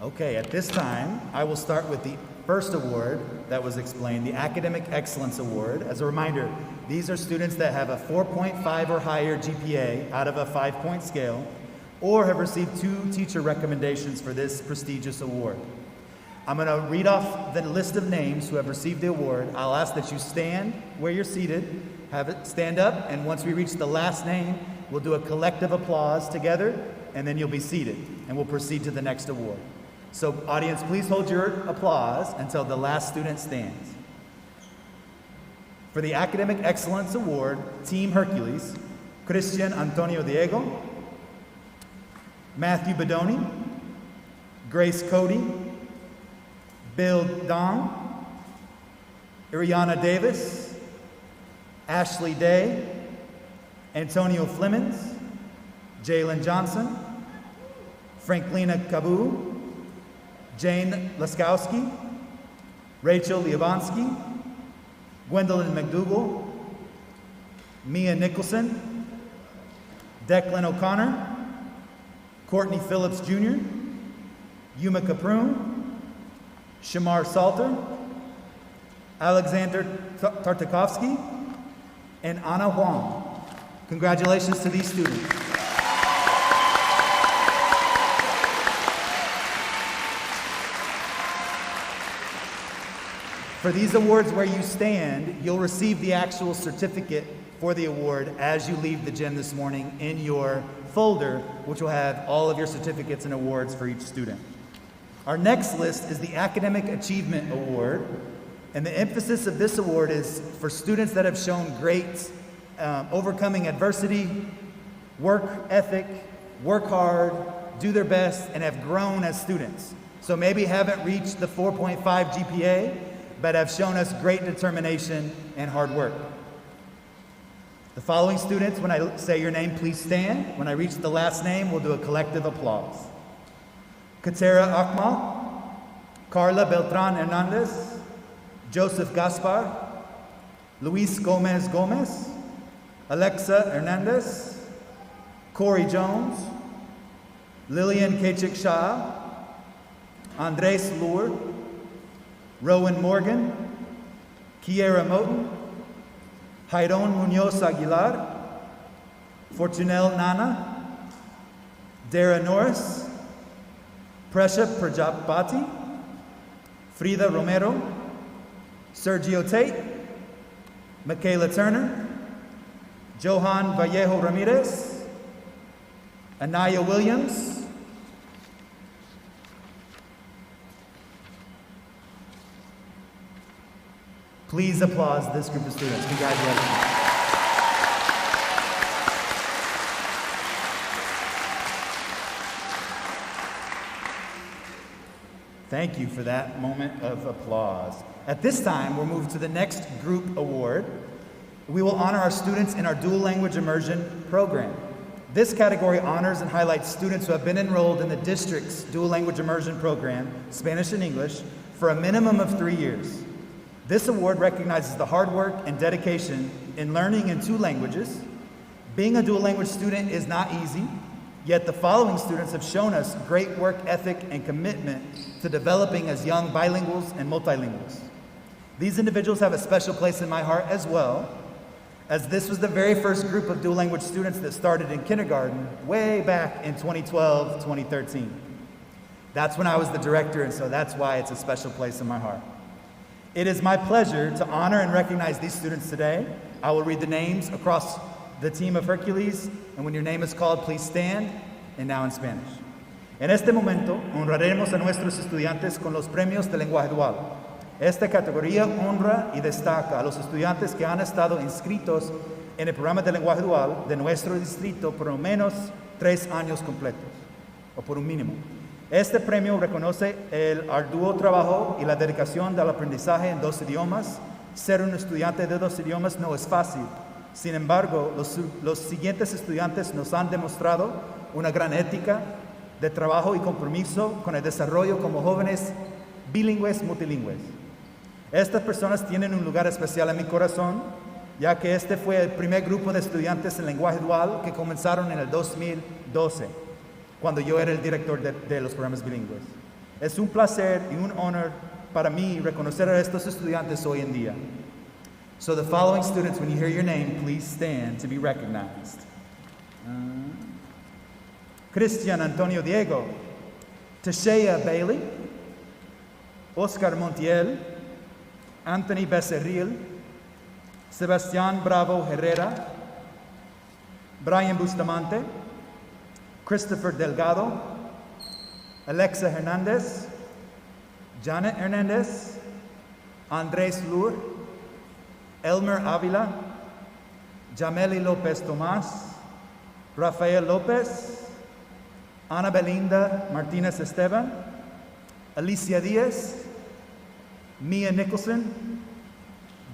Okay, at this time, I will start with the first award that was explained, the Academic Excellence Award. As a reminder, these are students that have a 4.5 or higher GPA out of a 5-point scale, or have received 2 teacher recommendations for this prestigious award. I'm going to read off the list of names who have received the award. I'll ask that you stand where you're seated, have it stand up, and once we reach the last name, we'll do a collective applause together, and then you'll be seated, and we'll proceed to the next award. So, audience, please hold your applause until the last student stands. For the Academic Excellence Award, Team Hercules, Christian Antonio Diego, Matthew Bedoni, Grace Cody, Bill Dong, Iriana Davis, Ashley Day, Antonio Flemings, Jalen Johnson, Franklina Cabu, Jane Laskowski, Rachel Liavansky, Gwendolyn McDougall, Mia Nicholson, Declan O'Connor, Courtney Phillips Jr., Yuma Kaproon, Shamar Salter, Alexander Tartakovsky, and Anna Huang. Congratulations to these students. For these awards where you stand, you'll receive the actual certificate for the award as you leave the gym this morning in your folder, which will have all of your certificates and awards for each student. Our next list is the Academic Achievement Award, and the emphasis of this award is for students that have shown great overcoming adversity, work ethic, work hard, do their best, and have grown as students. So maybe haven't reached the 4.5 GPA, but have shown us great determination and hard work. The following students, when I say your name, please stand. When I reach the last name, we'll do a collective applause. Katera Akmal, Carla Beltran Hernandez, Joseph Gaspar, Luis Gomez Gomez, Alexa Hernandez, Corey Jones, Lillian Kachik Shah, Andres Lour, Rowan Morgan, Kiera Moten, Jairon Munoz Aguilar, Fortunel Nana, Dara Norris, Presha Prajapati, Frida Romero, Sergio Tate, Michaela Turner, Johan Vallejo Ramirez, Anaya Williams, please applaud this group of students. Congratulations. Thank you for that moment of applause. At this time, we'll move to the next group award. We will honor our students in our dual language immersion program. This category honors and highlights students who have been enrolled in the district's dual language immersion program, Spanish and English, for a minimum of 3 years. This award recognizes the hard work and dedication in learning in 2 languages. Being a dual language student is not easy, yet the following students have shown us great work ethic and commitment to developing as young bilinguals and multilinguals. These individuals have a special place in my heart as well, as this was the very first group of dual language students that started in kindergarten way back in 2012, 2013. That's when I was the director, and so that's why it's a special place in my heart. It is my pleasure to honor and recognize these students today. I will read the names across the team of Hercules, and when your name is called, please stand, and now in Spanish. En este momento honraremos a nuestros estudiantes con los premios de lenguaje dual. Esta categoría honra y destaca a los estudiantes que han estado inscritos en el programa de lenguaje dual de nuestro distrito por lo menos 3 años completos, o por un mínimo. Este premio reconoce el arduo trabajo y la dedicación del aprendizaje en 2 idiomas. Ser un estudiante de 2 idiomas no es fácil. Sin embargo, los siguientes estudiantes nos han demostrado una gran ética de trabajo y compromiso con el desarrollo como jóvenes bilingües multilingües. Estas personas tienen un lugar especial en mi corazón, ya que este fue el primer grupo de estudiantes en lenguaje dual que comenzaron en el 2012, cuando yo era el director de los programas bilingües. Es un placer y un honor para mí reconocer a estos estudiantes hoy en día. So the following students, when you hear your name, please stand to be recognized. Christian Antonio Diego, Tashea Bailey, Oscar Montiel, Anthony Becerril, Sebastián Bravo Herrera, Brian Bustamante, Christopher Delgado, Alexa Hernandez, Janet Hernandez, Andrés Lur, Elmer Avila, Jameli López Tomás, Rafael López, Ana Belinda Martínez Esteban, Alicia Díaz, Mia Nicholson,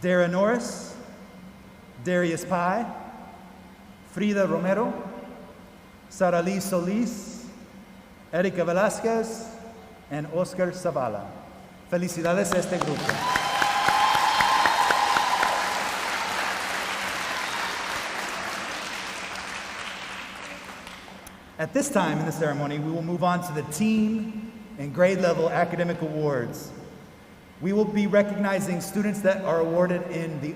Dara Norris, Darius Pai, Frida Romero, Sara Lee Solís, Erika Velázquez, and Oscar Zavala. Felicidades a este grupo. At this time in the ceremony, we will move on to the team and grade level academic awards. We will be recognizing students that are awarded in the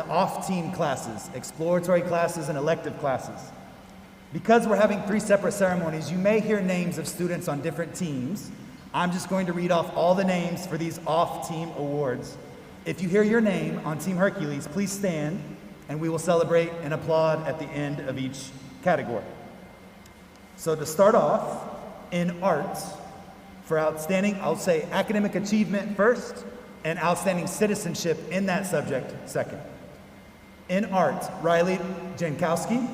off-team classes, exploratory classes and elective classes. Because we're having 3 separate ceremonies, you may hear names of students on different teams. I'm just going to read off all the names for these off-team awards. If you hear your name on Team Hercules, please stand, and we will celebrate and applaud at the end of each category. So to start off, in arts, for outstanding, I'll say academic achievement first, and outstanding citizenship in that subject second. In art, Riley Jankowski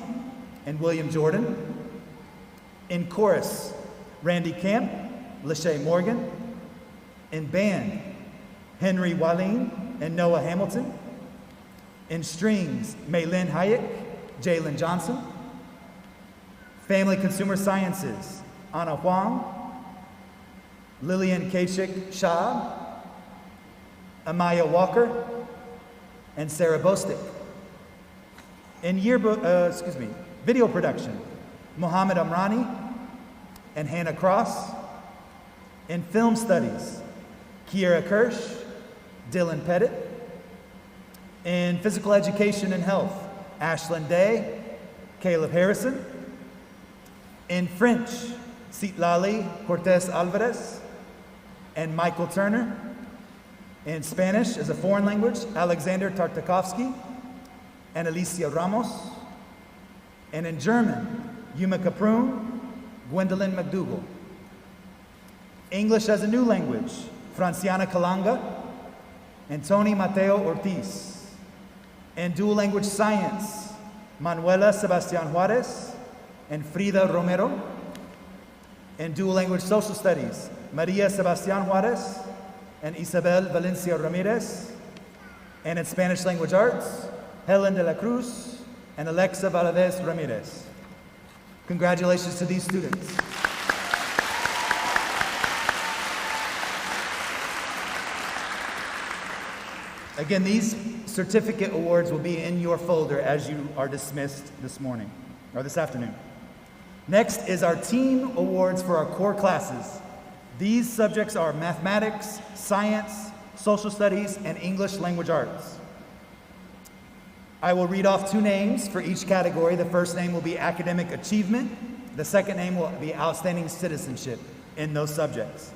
and William Jordan. In chorus, Randy Camp, Lachey Morgan. In band, Henry Wallin and Noah Hamilton. In strings, Maylin Hayek, Jalen Johnson. Family Consumer Sciences, Anna Huang, Lillian Kachik Shah, Amaya Walker, and Sarah Bostick. In video production, Mohammed Amrani and Hannah Cross. In film studies, Kiera Kirsch, Dylan Pettit. In physical education and health, Ashlyn Day, Caleb Harrison. In French, Citlali Cortez Alvarez and Michael Turner. In Spanish, as a foreign language, Alexander Tartakovsky and Alicia Ramos. And in German, Yuma Kaprun, Gwendolyn McDougall. English as a new language, Franciana Kalanga and Tony Mateo Ortiz. And dual language science, Manuela Sebastián Juárez and Frida Romero. In dual language social studies, Maria Sebastián Juárez and Isabel Valencia Ramirez. And in Spanish language arts, Helen de la Cruz and Alexa Valadez Ramirez. Congratulations to these students. Again, these certificate awards will be in your folder as you are dismissed this morning, or this afternoon. Next is our team awards for our core classes. These subjects are mathematics, science, social studies, and English language arts. I will read off 2 names for each category. The first name will be academic achievement. The second name will be outstanding citizenship in those subjects.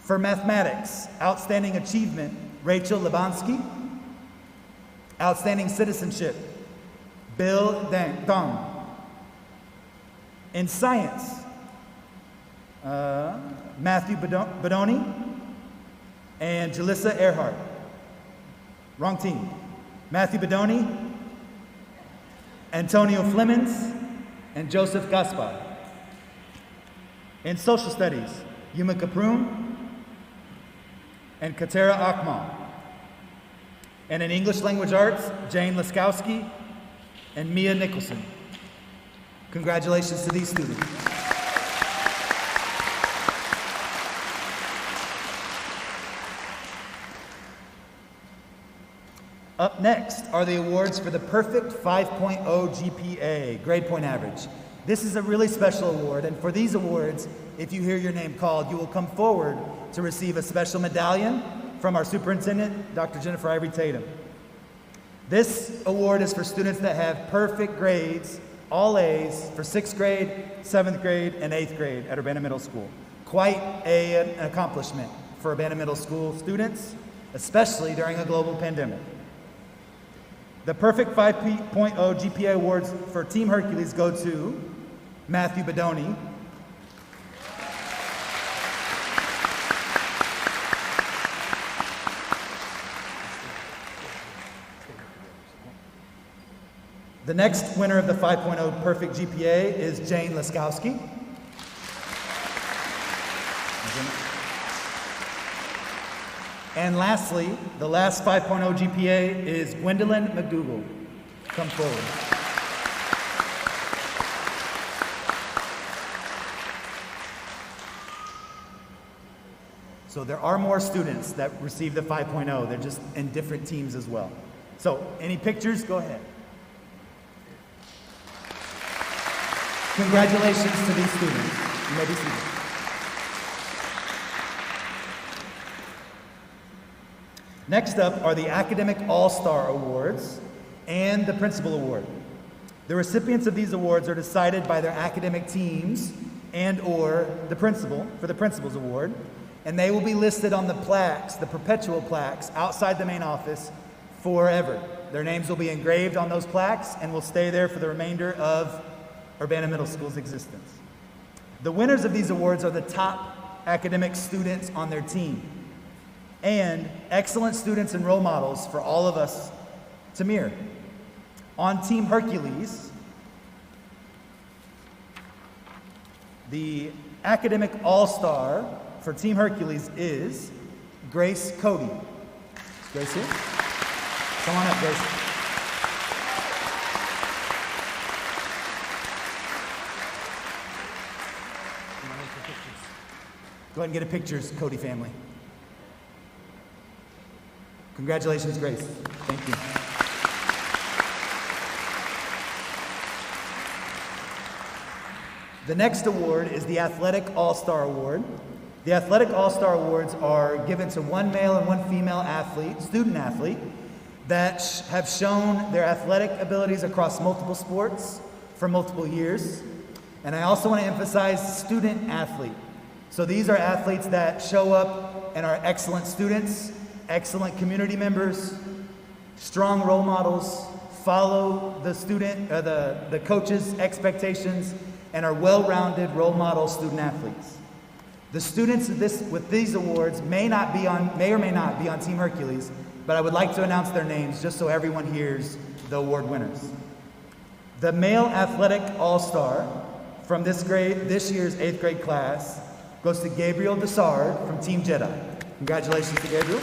For mathematics, outstanding achievement, Rachel Lebansky. Outstanding citizenship, Bill Dong. In science, Matthew Bedoni, and Jalissa Earhart. Wrong team. Matthew Bedoni, Antonio Flemings, and Joseph Gaspar. In social studies, Yuma Kaprum and Katera Akmal. And in English language arts, Jane Laskowski and Mia Nicholson. Congratulations to these students. Up next are the awards for the perfect 5.0 GPA, grade point average. This is a really special award, and for these awards, if you hear your name called, you will come forward to receive a special medallion from our superintendent, Dr. Jennifer Ivory Tatum. This award is for students that have perfect grades, all A's, for 6th grade, 7th grade, and 8th grade at Urbana Middle School. Quite an accomplishment for Urbana Middle School students, especially during a global pandemic. The perfect 5.0 GPA awards for Team Hercules go to Matthew Bedoni, the next winner of the 5.0 perfect GPA is Jane Laskowski. And lastly, the last 5.0 GPA is Gwendolyn McDougall. Come forward. So there are more students that receive the 5.0. They're just in different teams as well. So any pictures? Go ahead. Congratulations to these students. You may be seated. Next up are the Academic All-Star Awards and the Principal Award. The recipients of these awards are decided by their academic teams and or the principal for the Principal's Award, and they will be listed on the plaques, the perpetual plaques, outside the main office forever. Their names will be engraved on those plaques and will stay there for the remainder of Urbana Middle School's existence. The winners of these awards are the top academic students on their team and excellent students and role models for all of us to mirror. On Team Hercules, the academic all-star for Team Hercules is Grace Cody. Grace here? Come on up, Grace. Go ahead and get a pictures, Cody family. Congratulations, Grace. Thank you. The next award is the Athletic All-Star Award. The Athletic All-Star Awards are given to one male and one female athlete, student athlete, that have shown their athletic abilities across multiple sports for multiple years. And I also want to emphasize student athlete. So these are athletes that show up and are excellent students, excellent community members, strong role models, follow the student, the coach's expectations, and are well-rounded role model student athletes. The students with these awards may or may not be on Team Hercules, but I would like to announce their names just so everyone hears the award winners. The male athletic all-star from this year's 8th grade class goes to Gabriel Dessard from Team Jedi. Congratulations to Gabriel.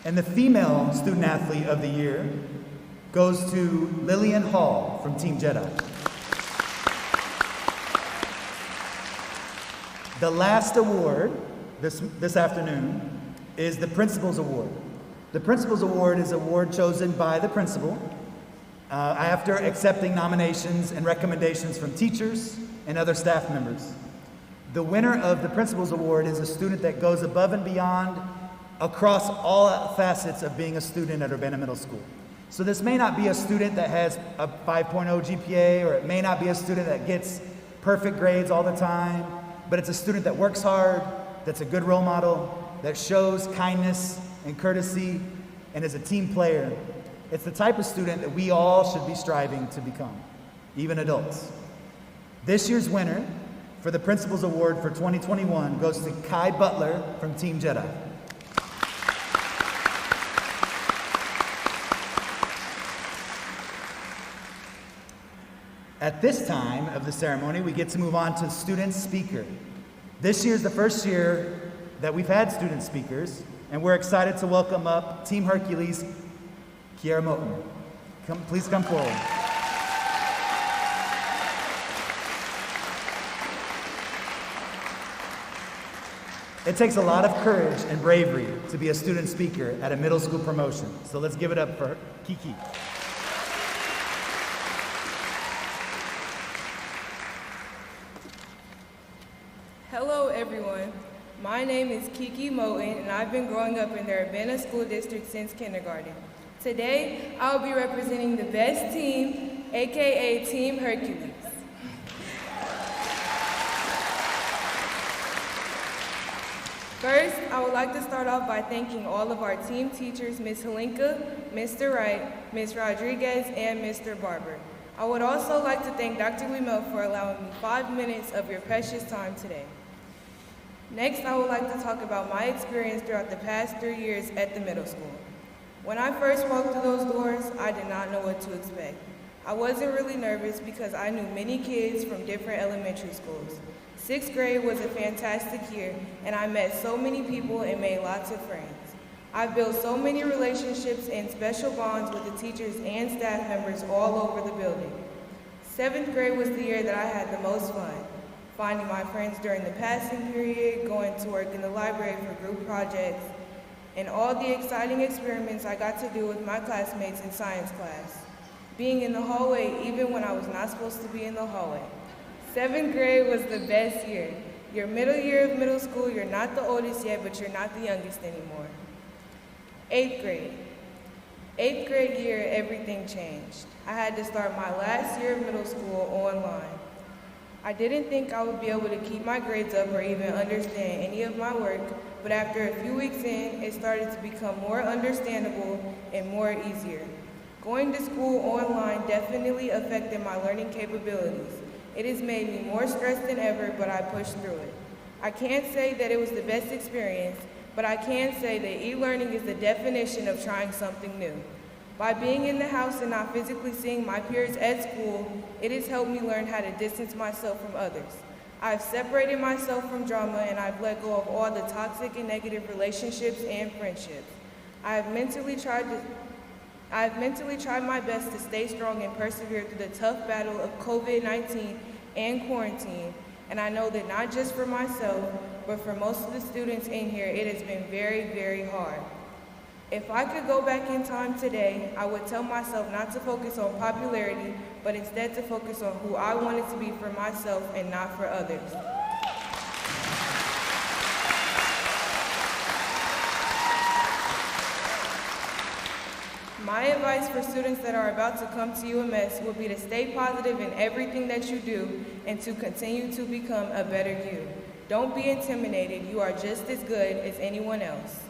And the female student athlete of the year goes to Lillian Hall from Team Jedi. The last award this afternoon is the Principal's Award. The Principal's Award is an award chosen by the principal after accepting nominations and recommendations from teachers and other staff members. The winner of the Principal's Award is a student that goes above and beyond across all facets of being a student at Urbana Middle School. So this may not be a student that has a 5.0 GPA, or it may not be a student that gets perfect grades all the time, but it's a student that works hard, that's a good role model, that shows kindness and courtesy, and is a team player. It's the type of student that we all should be striving to become, even adults. This year's winner for the Principal's Award for 2021 goes to Kai Butler from Team Jedi. At this time of the ceremony, we get to move on to student speaker. This year is the first year that we've had student speakers, and we're excited to welcome up Team Hercules, Kiera Moten. Please come forward. It takes a lot of courage and bravery to be a student speaker at a middle school promotion. So let's give it up for Kiki. Hello everyone, my name is Kiki Moten and I've been growing up in the Urbana School District since kindergarten. Today, I'll be representing the best team, aka Team Hercules. First, I would like to start off by thanking all of our team teachers, Ms. Halinka, Mr. Wright, Ms. Rodriguez, and Mr. Barber. I would also like to thank Dr. Wimel for allowing me 5 minutes of your precious time today. Next, I would like to talk about my experience throughout the past 3 years at the middle school. When I first walked through those doors, I did not know what to expect. I wasn't really nervous because I knew many kids from different elementary schools. 6th grade was a fantastic year, and I met so many people and made lots of friends. I've built so many relationships and special bonds with the teachers and staff members all over the building. 7th grade was the year that I had the most fun, finding my friends during the passing period, going to work in the library for group projects, and all the exciting experiments I got to do with my classmates in science class. Being in the hallway even when I was not supposed to be in the hallway. 7th grade was the best year. Your middle year of middle school, you're not the oldest yet, but you're not the youngest anymore. 8th grade. 8th grade year, everything changed. I had to start my last year of middle school online. I didn't think I would be able to keep my grades up or even understand any of my work, but after a few weeks in, it started to become more understandable and more easier. Going to school online definitely affected my learning capabilities. It has made me more stressed than ever, but I pushed through it. I can't say that it was the best experience, but I can say that e-learning is the definition of trying something new. By being in the house and not physically seeing my peers at school, it has helped me learn how to distance myself from others. I've separated myself from drama and I've let go of all the toxic and negative relationships and friendships. I've mentally tried my best to stay strong and persevere through the tough battle of COVID-19 and quarantine, and I know that not just for myself, but for most of the students in here, it has been very, very hard. If I could go back in time today, I would tell myself not to focus on popularity, but instead to focus on who I wanted to be for myself and not for others. My advice for students that are about to come to UMS would be to stay positive in everything that you do and to continue to become a better you. Don't be intimidated. You are just as good as anyone else.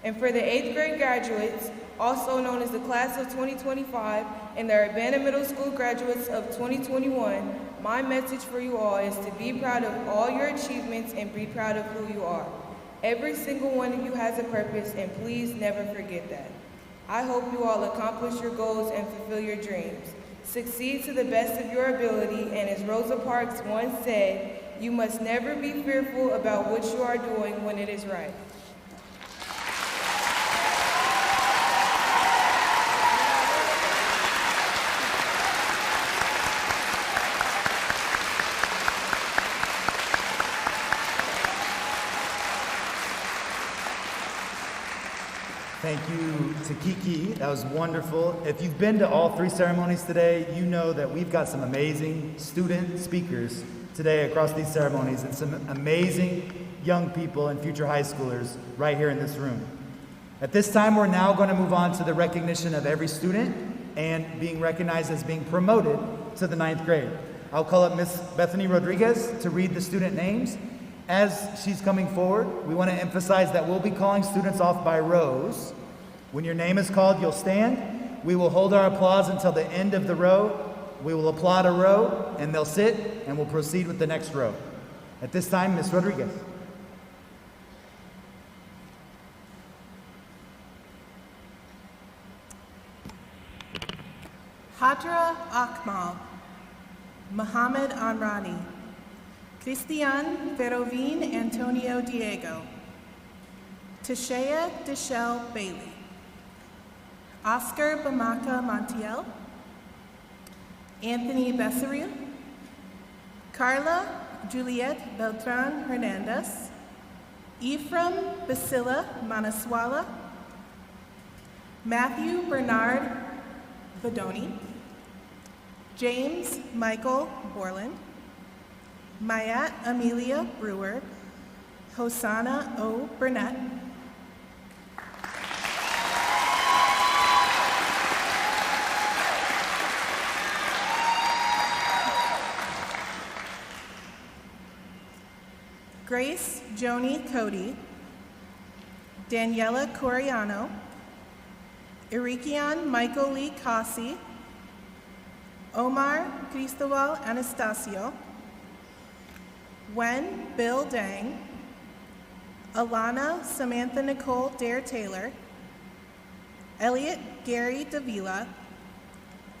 And for the 8th grade graduates, also known as the class of 2025, and the Urbana Middle School graduates of 2021, my message for you all is to be proud of all your achievements and be proud of who you are. Every single one of you has a purpose, and please never forget that. I hope you all accomplish your goals and fulfill your dreams. Succeed to the best of your ability, and as Rosa Parks once said, you must never be fearful about what you are doing when it is right. Thank you to Kiki. That was wonderful. If you've been to all 3 ceremonies today, you know that we've got some amazing student speakers today across these ceremonies and some amazing young people and future high schoolers right here in this room. At this time, we're now going to move on to the recognition of every student and being recognized as being promoted to the 9th grade. I'll call up Miss Bethany Rodriguez to read the student names. As she's coming forward, we want to emphasize that we'll be calling students off by rows. When your name is called, you'll stand. We will hold our applause until the end of the row, We will applaud a row, and they'll sit, and we'll proceed with the next row. At this time, Ms. Rodriguez. Hadra Akmal, Muhammad Anrani, Christian Verovin Antonio Diego, Tashea Deshelle Bailey, Oscar Bamaka Montiel, Anthony Bessaril, Carla Juliet Beltran Hernandez, Ephraim Basila Manaswala, Matthew Bernard Vadoni, James Michael Borland, Mayat Amelia Brewer, Hosanna O. Burnett, Grace Joni Cody, Daniela Coriano, Irikian Michael Lee Kasi, Omar Cristobal Anastasio, Wen Bill Dang, Alana Samantha Nicole Dare Taylor, Elliot Gary Davila,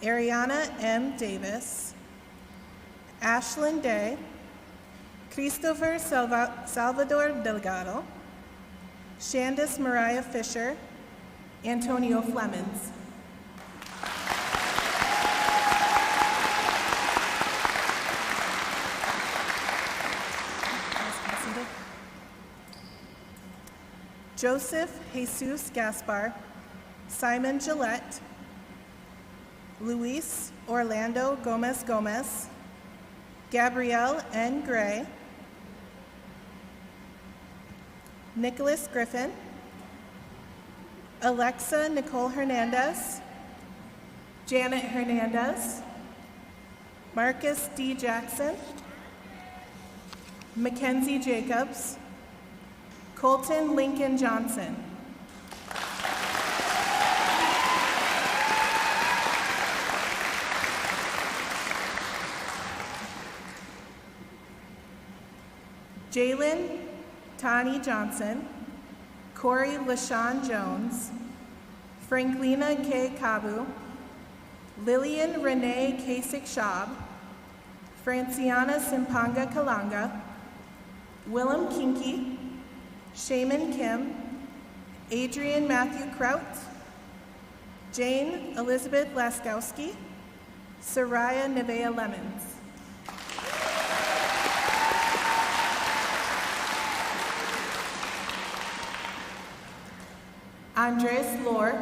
Ariana M. Davis, Ashlyn Day, Christopher Salvador Delgado, Shandis Mariah Fisher, Antonio Flemons. Joseph Jesus Gaspar, Simon Gillette, Luis Orlando Gomez Gomez, Gabrielle N. Gray, Nicholas Griffin, Alexa Nicole Hernandez, Janet Hernandez, Marcus D. Jackson, Mackenzie Jacobs, Colton Lincoln Johnson, Jalen Tani Johnson, Corey LaShawn Jones, Franklina K. Kabu, Lillian Renee Kasich Shab, Franciana Simpanga Kalanga, Willem Kinky, Shaman Kim, Adrian Matthew Kraut, Jane Elizabeth Laskowski, Soraya Nevea Lemons. Andres Lore,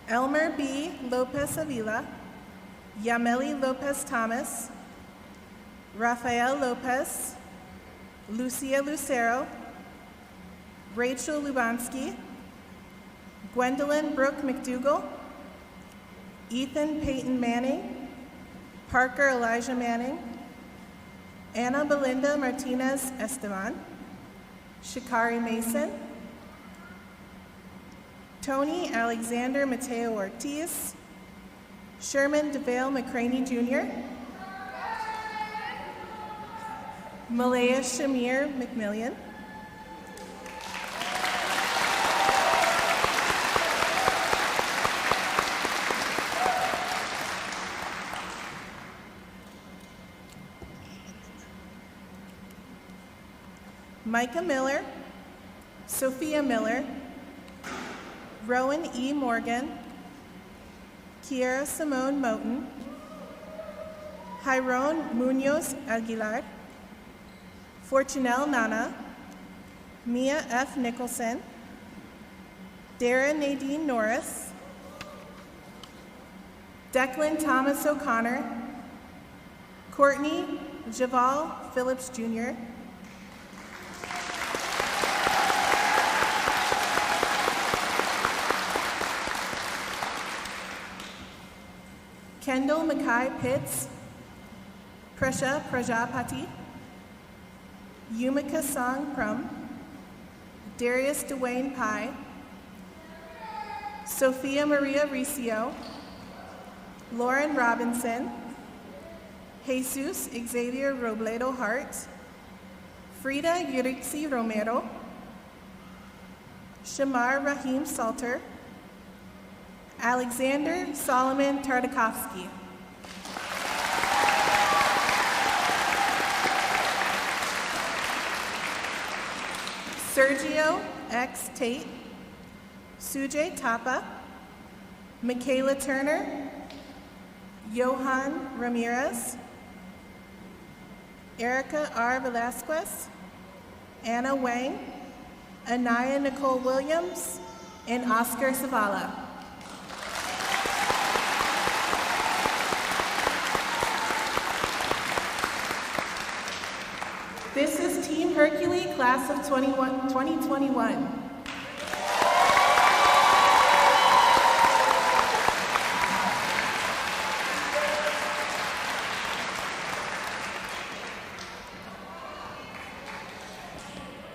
Elmer B. Lopez Avila, Yameli Lopez Thomas, Rafael Lopez, Lucia Lucero, Rachel Lubansky, Gwendolyn Brooke McDougall, Ethan Peyton Manning, Parker Elijah Manning, Anna Belinda Martinez Esteban, Shikari Mason, Tony Alexander Mateo Ortiz, Sherman DeVale McCraney Jr., Malaya Shamir McMillian, Micah Miller, Sophia Miller, Rowan E. Morgan, Kiera Simone Moten, Hyron Munoz Aguilar, Fortunelle Nana, Mia F. Nicholson, Dara Nadine Norris, Declan Thomas O'Connor, Courtney Javal Phillips Jr., Kendall Mackay Pitts, Presha Prajapati, Yumika Song Prum, Darius Dwayne Pai, Sophia Maria Riccio, Lauren Robinson, Jesus Xavier Robledo Hart, Frida Yurixi Romero, Shamar Rahim Salter, Alexander Solomon Tartakovsky. Sergio X. Tate, Sujay Tapa, Michaela Turner, Johan Ramirez, Erica R. Velasquez, Anna Wang, Anaya Nicole Williams, and Oscar Zavala. This is Team Hercules, class of 2021.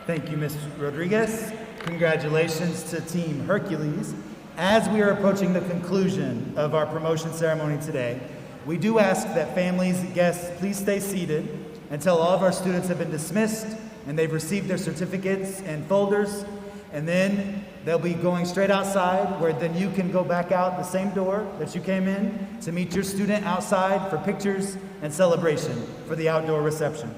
Thank you, Ms. Rodriguez. Congratulations to Team Hercules. As we are approaching the conclusion of our promotion ceremony today, we do ask that families and guests please stay seated until all of our students have been dismissed and they've received their certificates and folders, and then they'll be going straight outside, where then you can go back out the same door that you came in to meet your student outside for pictures and celebration for the outdoor reception.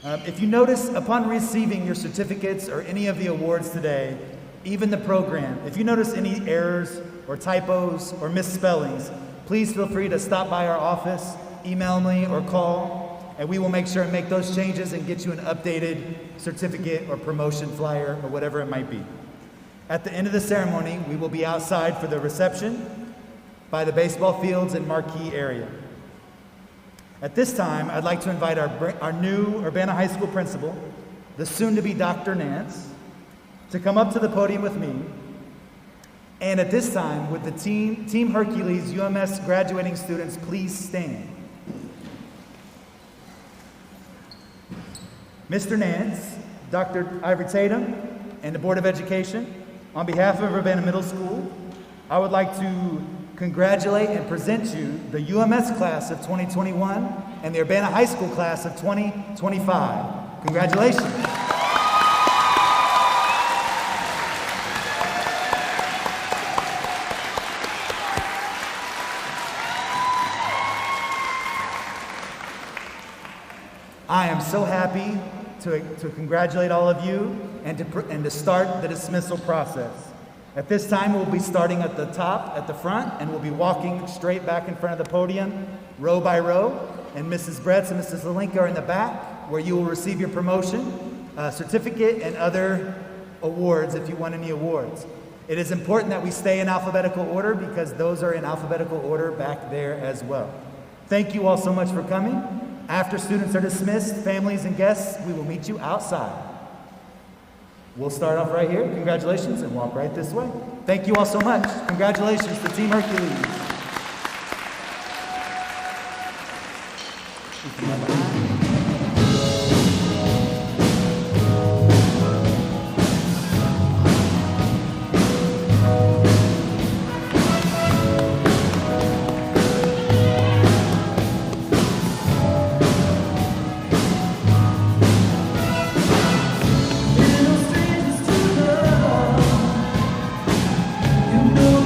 If you notice, upon receiving your certificates or any of the awards today, even the program, if you notice any errors or typos or misspellings, please feel free to stop by our office, email me, or call, and we will make sure and make those changes and get you an updated certificate or promotion flyer or whatever it might be. At the end of the ceremony, we will be outside for the reception by the baseball fields and marquee area. At this time, I'd like to invite our new Urbana High School principal, the soon-to-be Dr. Nance, to come up to the podium with me. And at this time, would the Team Hercules UMS graduating students please stand? Mr. Nance, Dr. Ivory Tatum, and the Board of Education, on behalf of Urbana Middle School, I would like to congratulate and present you the UMS class of 2021 and the Urbana High School class of 2025. Congratulations. I am so happy to congratulate all of you and to start the dismissal process. At this time, we'll be starting at the top, at the front, and we'll be walking straight back in front of the podium, row by row, and Mrs. Bretz and Mrs. Zelinka are in the back, where you will receive your promotion, certificate, and other awards if you want any awards. It is important that we stay in alphabetical order because those are in alphabetical order back there as well. Thank you all so much for coming. After students are dismissed, families and guests, we will meet you outside. We'll start off right here. Congratulations, and walk right this way. Thank you all so much. Congratulations to Team Hercules.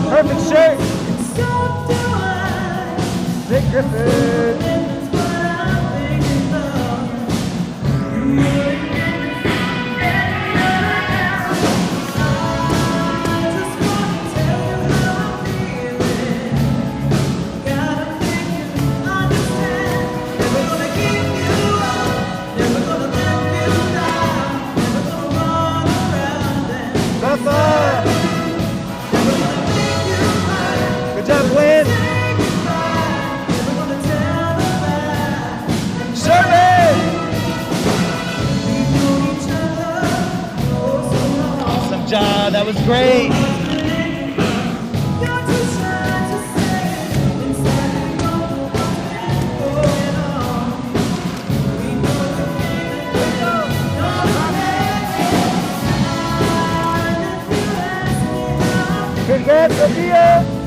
Perfect shirt. Nick Griffin. Good job, Glenn. Sherman! Awesome job. That was great. Congrats, Sophia!